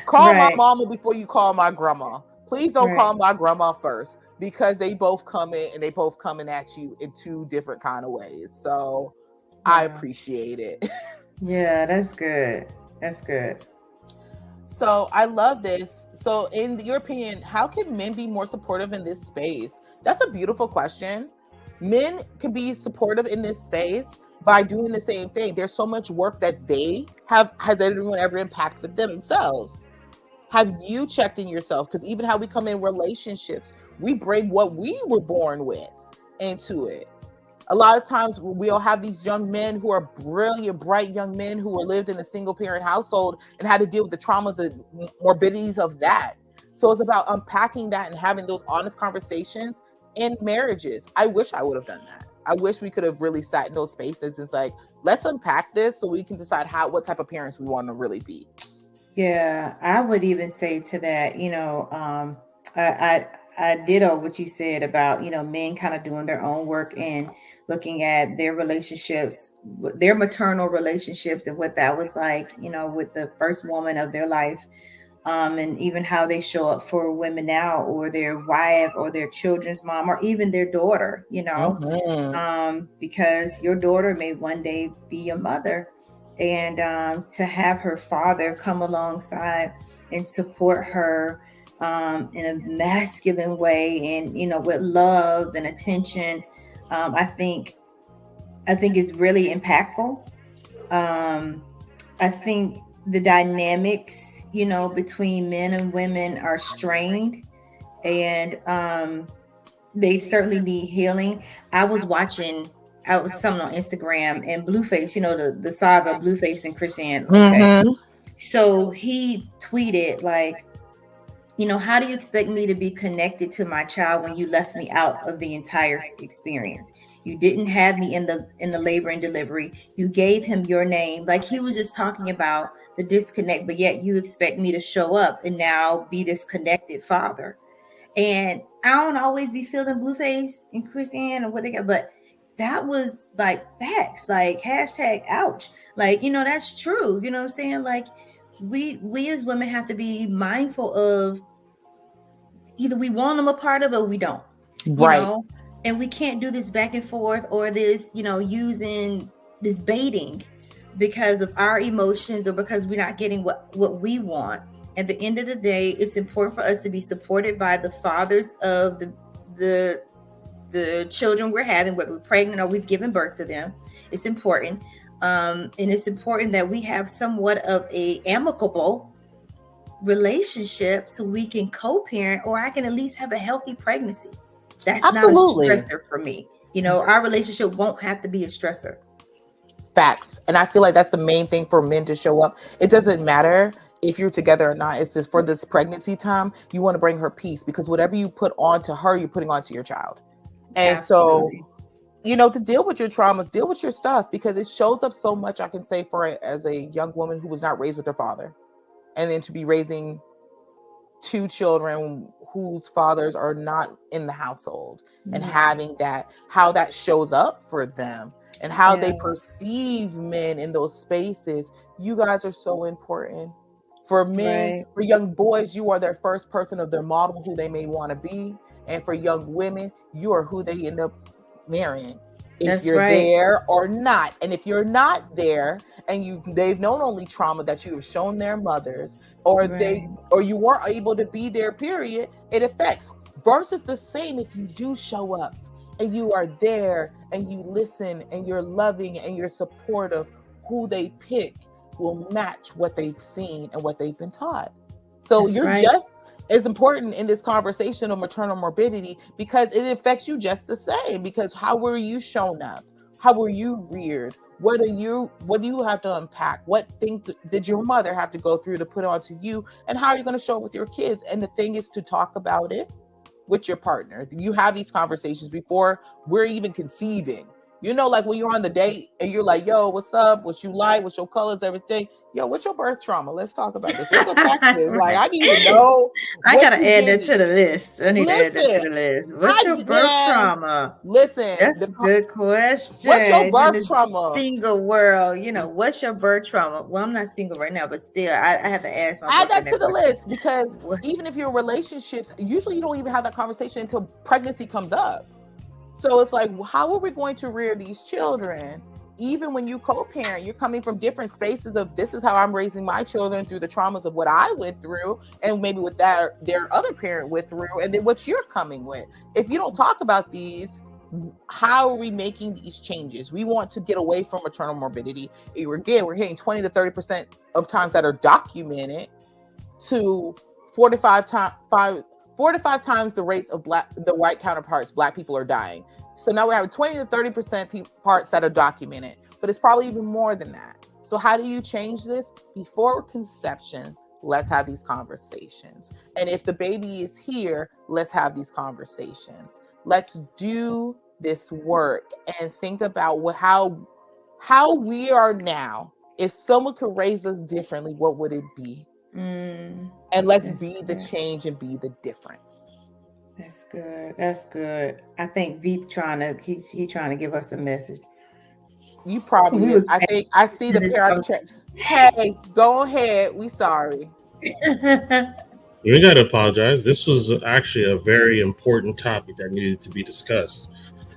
S1: Call my
S2: Right,
S1: mama before you call my grandma. Please don't
S2: right.
S1: call my grandma first because they both come in and they both coming at you in two different kind of ways. So I
S2: Wow.
S1: appreciate it.
S2: Yeah, that's good. That's good.
S1: So I love this. So in your opinion, how can men be more supportive in this space? That's a beautiful question. Men can be supportive in this space by doing the same thing. There's so much work that they have. Has anyone ever impacted themselves? Have you checked in yourself? Because even how we come in relationships, we bring what we were born with into it. A lot of times we'll have these young men who are brilliant, bright young men who were lived in a single parent household and had to deal with the traumas and morbidities of that. So it's about unpacking that and having those honest conversations in marriages. I wish I would have done that. I wish we could have really sat in those spaces and it's like, let's unpack this so we can decide what type of parents we want to really be.
S2: Yeah, I would even say to that, I ditto what you said about, men kind of doing their own work and looking at their relationships, their maternal relationships and what that was like, with the first woman of their life. And even how they show up for women now, or their wife, or their children's mom, or even their daughter,
S1: Mm-hmm.
S2: because your daughter may one day be a mother, and to have her father come alongside and support her in a masculine way, and with love and attention, I think is really impactful. I think the dynamics, between men and women are strained, and they certainly need healing. I was watching, I was something on Instagram, and Blueface, the saga Blueface and Christian. Okay.
S1: Mm-hmm.
S2: So he tweeted, like, how do you expect me to be connected to my child when you left me out of the entire experience? You didn't have me in the labor and delivery. You gave him your name. Like, he was just talking about the disconnect, but yet you expect me to show up and now be this connected father. And I don't always be feeling Blueface and Chris Ann or what they got, but that was like facts, like hashtag ouch. Like, that's true. You know what I'm saying? Like, we as women have to be mindful of, either we want them a part of it or we don't, you
S1: Right.
S2: know, and we can't do this back and forth, or this, using this baiting because of our emotions, or because we're not getting what we want. At the end of the day, it's important for us to be supported by the fathers of the the children we're having, whether we're pregnant or we've given birth to them. It's important. And it's important that we have somewhat of a amicable relationship so we can co-parent, or I can at least have a healthy pregnancy. That's not a
S1: Absolutely.
S2: stressor for me. Our relationship won't have to be a stressor.
S1: Facts. And I feel like that's the main thing for men to show up. It doesn't matter if you're together or not. It's just for this pregnancy time, you want to bring her peace because whatever you put onto her, you're putting onto your child. And so,
S2: Absolutely.
S1: to deal with your traumas, deal with your stuff because it shows up so much. I can say as a young woman who was not raised with her father, and then to be raising two children whose fathers are not in the household, and
S2: Yeah.
S1: having that, how that shows up for them and how
S2: Yeah.
S1: they perceive men in those spaces. You guys are so important For men,
S2: Right.
S1: for young boys, you are their first person of their model, who they may want to be. And for young women, you are who they end up marrying, if
S2: That's
S1: you're
S2: right.
S1: there or not. And if you're not there, and they've known only trauma that you have shown their mothers, or
S2: Right.
S1: you weren't able to be there, period, it affects. Versus the same if you do show up and you are there and you listen and you're loving and you're supportive, who they pick will match what they've seen and what they've been taught. So
S2: That's
S1: you're
S2: right.
S1: just as important in this conversation of maternal morbidity, because it affects you just the same. Because how were you shown up? How were you reared? What do you have to unpack? What things did your mother have to go through to put onto you? And how are you going to show it with your kids? And the thing is to talk about it with your partner. You have these conversations before we're even conceiving. You know, like when you're on the date and you're like, yo, what's up? What you like? What's your colors? Everything. Yo, what's your birth trauma? Let's talk about this. What's your taxes? Like, I need to know.
S2: I
S1: what
S2: gotta
S1: you
S2: add
S1: did.
S2: that to the list. I need to add that
S1: Listen,
S2: to the list. What's your birth trauma?
S1: Listen,
S2: That's a good question.
S1: what's your
S2: In
S1: birth
S2: this
S1: trauma?
S2: single world, what's your birth trauma? Well, I'm not single right now, but still, I have to ask my
S1: Add that
S2: boyfriend
S1: to the
S2: question.
S1: list, because even if you're in relationships, usually you don't even have that conversation until pregnancy comes up. So it's like, how are we going to rear these children? Even when you co-parent, you're coming from different spaces of, this is how I'm raising my children through the traumas of what I went through, and maybe what their other parent went through, and then what you're coming with. If you don't talk about these, how are we making these changes? We want to get away from maternal morbidity. Again, we're hitting 20 to 30% of times that are documented, to 45 times the rates of the white counterparts. Black people are dying. So now we have 20 to 30% parts that are documented, but it's probably even more than that. So how do you change this? Before conception, let's have these conversations. And if the baby is here, let's have these conversations. Let's do this work and think about how we are now. If someone could raise us differently, what would it be? And let's be the change and be the difference.
S2: That's good. That's good. I think Veep trying to give us a message.
S1: You probably is. I think I see the pair of check. Hey, go ahead. We sorry.
S3: You gotta apologize. This was actually a very important topic that needed to be discussed.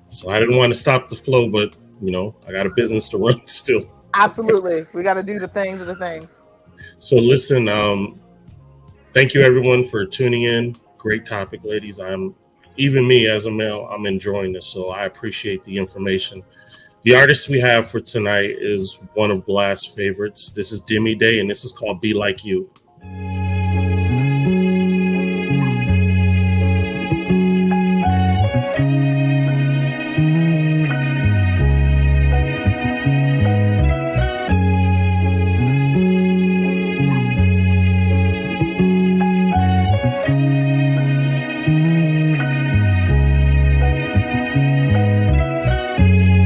S3: So I didn't want to stop the flow, but I got a business to run still.
S1: Absolutely. We got to do the things.
S3: So listen, thank you everyone for tuning in. Great topic, ladies. Even me as a male, I'm enjoying this, so I appreciate the information. The artist we have for tonight is one of Blast's favorites. This is Demi Day, and this is called Be Like You.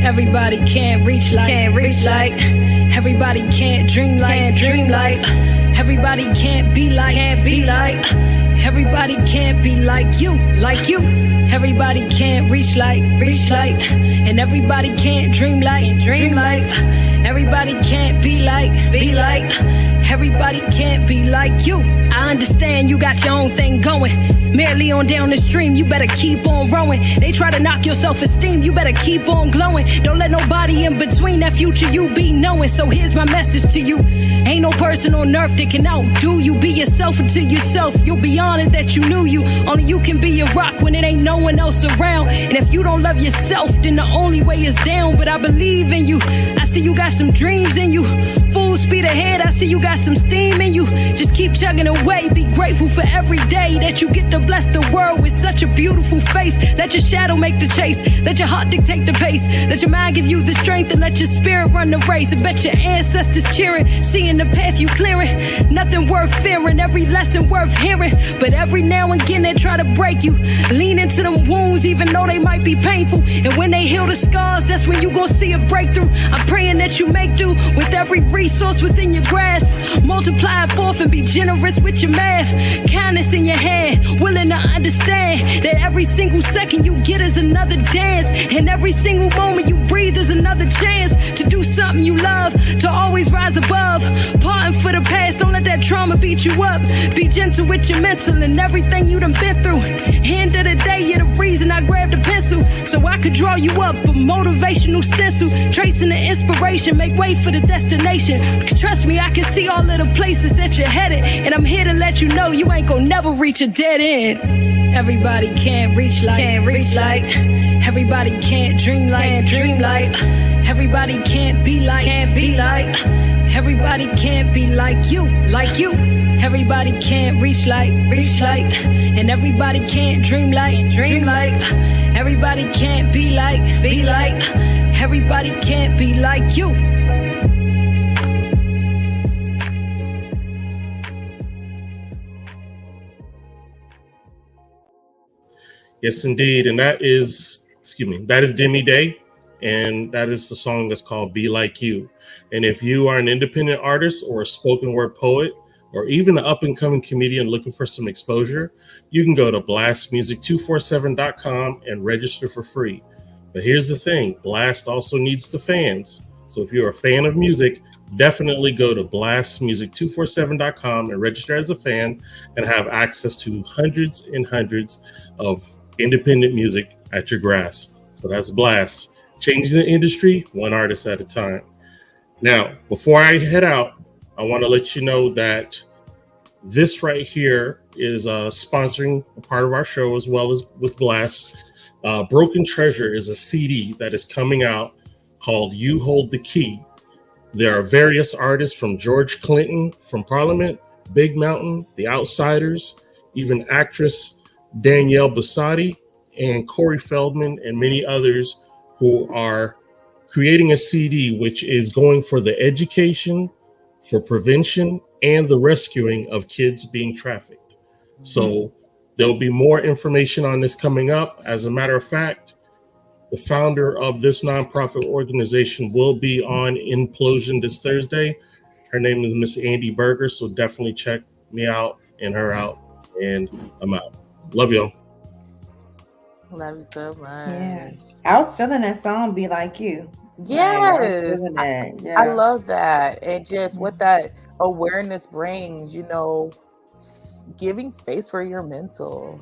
S4: Everybody can't reach like, everybody can't dream like, everybody can't be like, everybody can't be like you. Everybody can't reach like, and everybody can't dream like, everybody can't be like, everybody can't be like you. I understand you got your own thing going, merely on down the stream, you better keep on rowing. They try to knock your self-esteem, you better keep on glowing. Don't let nobody in between that future you be knowing. So here's my message to you: ain't no person on earth that can outdo you. Be yourself until yourself, you'll be honored that you knew you. Only you can be your rock when it ain't no one else around. And if you don't love yourself, then the only way is down. But I believe in you, I see you got some dreams in you. Full speed ahead, I see you got some steam in you. Just keep chugging away, be grateful for every day that you get to bless the world with such a beautiful face. Let your shadow make the chase, let your heart dictate the pace, let your mind give you the strength, and let your spirit run the race. I bet your ancestors cheering, seeing the path you clearing. Nothing worth fearing, every lesson worth hearing. But every now and again they try to break you. Lean into them wounds even though they might be painful. And when they heal the scars, that's when you gon' see a breakthrough. I'm praying that you make do with every resource resource within your grasp. Multiply it forth and be generous with your math. Kindness in your hand, willing to understand that every single second you get is another dance, and every single moment you breathe is another chance to do something you love, to always rise above. Parting for the past, don't let that trauma beat you up. Be gentle with your mental and everything you done been through. End of the day, you're the reason I grabbed a pencil, so I could draw you up a motivational stencil, tracing the inspiration, make way for the destination. Trust me, I can see all of the places that you're headed, and I'm here to let you know you ain't gonna never reach a dead end. Everybody can't reach like, everybody can't dream like, everybody can't be like, everybody can't be like you. Everybody can't reach like, and everybody can't dream like, everybody can't be like, everybody can't be like you.
S3: Yes, indeed. And that is Demi Day. And that is the song that's called Be Like You. And if you are an independent artist or a spoken word poet, or even an up and coming comedian looking for some exposure, you can go to blastmusic247.com and register for free. But here's the thing, Blast also needs the fans. So if you're a fan of music, definitely go to blastmusic247.com and register as a fan and have access to hundreds and hundreds of independent music at your grasp. So that's Blast, changing the industry one artist at a time. Now, before I head out, I want to let you know that this right here is sponsoring a part of our show as well as with Blast. Broken Treasure is a CD that is coming out called You Hold the Key. There are various artists from George Clinton from Parliament, Big Mountain, The Outsiders, even actress Danielle Busati and Corey Feldman and many others who are creating a CD which is going for the education, for prevention, and the rescuing of kids being trafficked. So there'll be more information on this coming up. As a matter of fact, the founder of this nonprofit organization will be on Implosion this Thursday. Her name is Miss Andy Berger, so definitely check me out and her out. And I'm out. Love y'all.
S1: Love you so much.
S2: Yeah. I was feeling that song, Be Like You.
S1: Yes. I
S2: Yeah.
S1: love that. And just what that awareness brings, giving space for your mental,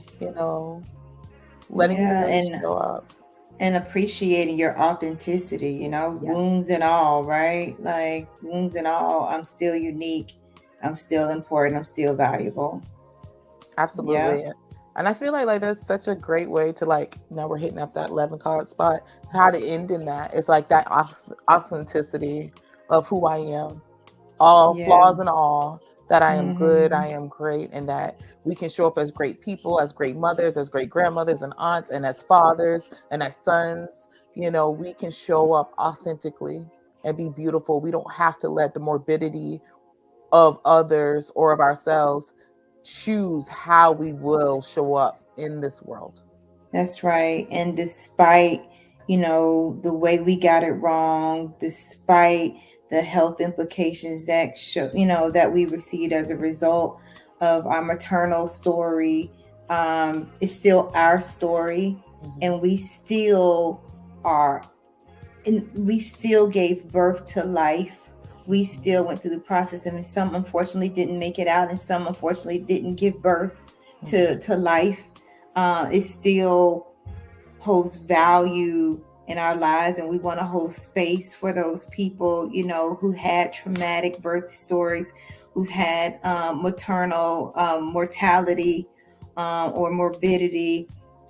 S1: letting you show up.
S2: And appreciating your authenticity, wounds and all, right? Like wounds and all, I'm still unique. I'm still important. I'm still valuable.
S1: Absolutely.
S2: Yeah.
S1: And I feel like that's such a great way to now we're hitting up that 11 card spot. How to end in that. It's like that authenticity of who I am. All flaws and all, that I am good, I am great, and that we can show up as great people, as great mothers, as great grandmothers and aunts, and as fathers and as sons. We can show up authentically and be beautiful. We don't have to let the morbidity of others or of ourselves choose how we will show up in this world.
S2: That's right. And despite, the way we got it wrong, despite the health implications that that we received as a result of our maternal story, it's still our story, and we still gave birth to life. We still went through the process, and some unfortunately didn't make it out, and some unfortunately didn't give birth to life. It still holds value in our lives, and we want to hold space for those people, who had traumatic birth stories, who had maternal mortality or morbidity,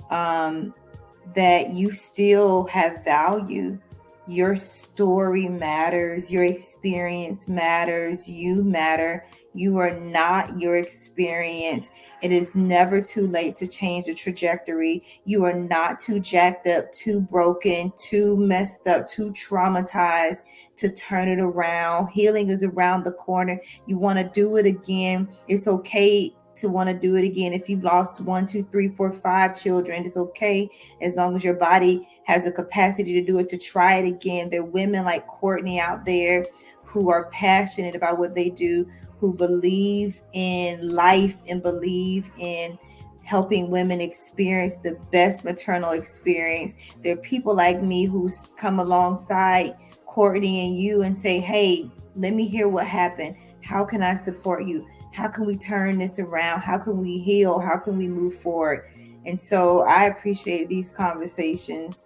S2: that you still have value. Your story matters. Your experience matters. You matter. You are not your experience. It is never too late to change the trajectory. You are not too jacked up, too broken, too messed up, too traumatized to turn it around. Healing is around the corner. You want to do it again. It's okay to want to do it again. If you've lost 1, 2, 3, 4, 5 children, it's okay as long as your body has the capacity to do it, to try it again. There are women like Courtney out there who are passionate about what they do, who believe in life and believe in helping women experience the best maternal experience. There are people like me who come alongside Courtney and you and say, hey, let me hear what happened. How can I support you? How can we turn this around? How can we heal? How can we move forward? And so I appreciate these conversations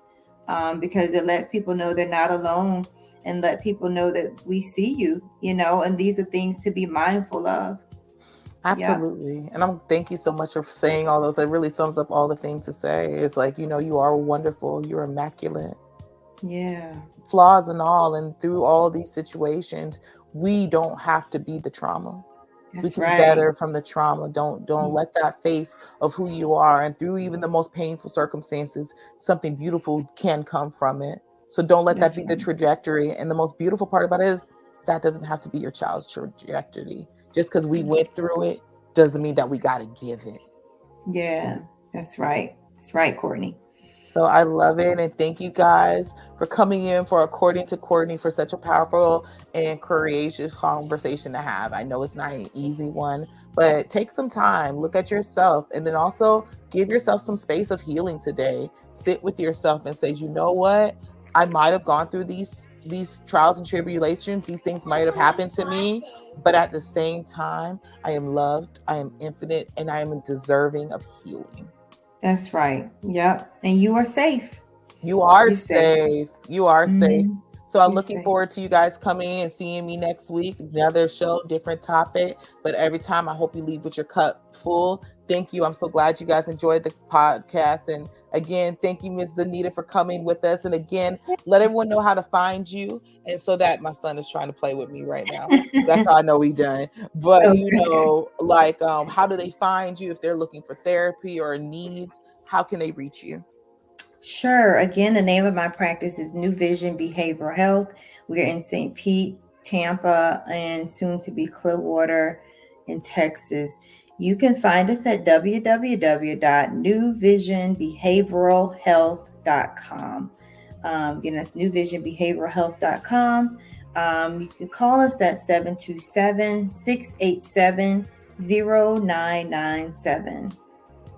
S2: because it lets people know they're not alone and let people know that we see you, and these are things to be mindful of.
S1: Absolutely. Yep. And thank you so much for saying all those. It really sums up all the things to say. It's like, you are wonderful. You're immaculate.
S2: Yeah.
S1: Flaws and all. And through all these situations, we don't have to be the trauma. We can better from the trauma. Don't let that face of who you are. And through even the most painful circumstances, something beautiful can come from it. So don't let that be the trajectory. And the most beautiful part about it is that doesn't have to be your child's trajectory. Just because we went through it doesn't mean that we got to give it.
S2: Yeah, that's right. That's right, Courtney.
S1: So I love it. And thank you guys for coming in for According to Courtney for such a powerful and courageous conversation to have. I know it's not an easy one, but take some time, look at yourself, and then also give yourself some space of healing today. Sit with yourself and say, you know what? I might have gone through these trials and tribulations. These things might have happened to me, but at the same time, I am loved, I am infinite, and I am deserving of healing.
S2: That's right. Yep. And you are safe.
S1: You are safe. You are safe. So I'm looking forward to you guys coming and seeing me next week. Another show, different topic. But every time I hope you leave with your cup full. Thank you. I'm so glad you guys enjoyed the podcast. And again, thank you, Ms. Anita, for coming with us. And again, let everyone know how to find you. And so that my son is trying to play with me right now. That's how I know we done. But, how do they find you if they're looking for therapy or needs? How can they reach you?
S2: Sure. Again, the name of my practice is New Vision Behavioral Health. We're in St. Pete, Tampa, and soon to be Clearwater in Texas. You can find us at www.newvisionbehavioralhealth.com. Again, that's newvisionbehavioralhealth.com. You can call us at 727-687-0997.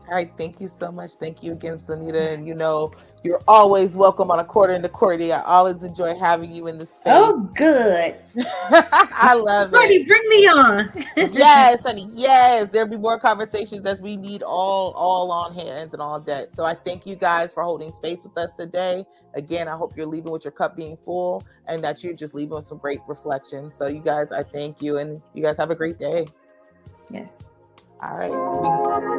S1: All right. Thank you so much. Thank you again, Sanita. And you're always welcome on According to Courtney. I always enjoy having you in the space.
S2: Oh, good.
S1: I love
S2: Courtney, bring me on.
S1: Yes, honey. Yes. There'll be more conversations that we need all on hands and all deck. So I thank you guys for holding space with us today. Again, I hope you're leaving with your cup being full and that you're just leaving with some great reflection. So you guys, I thank you and you guys have a great day.
S2: Yes.
S1: All right.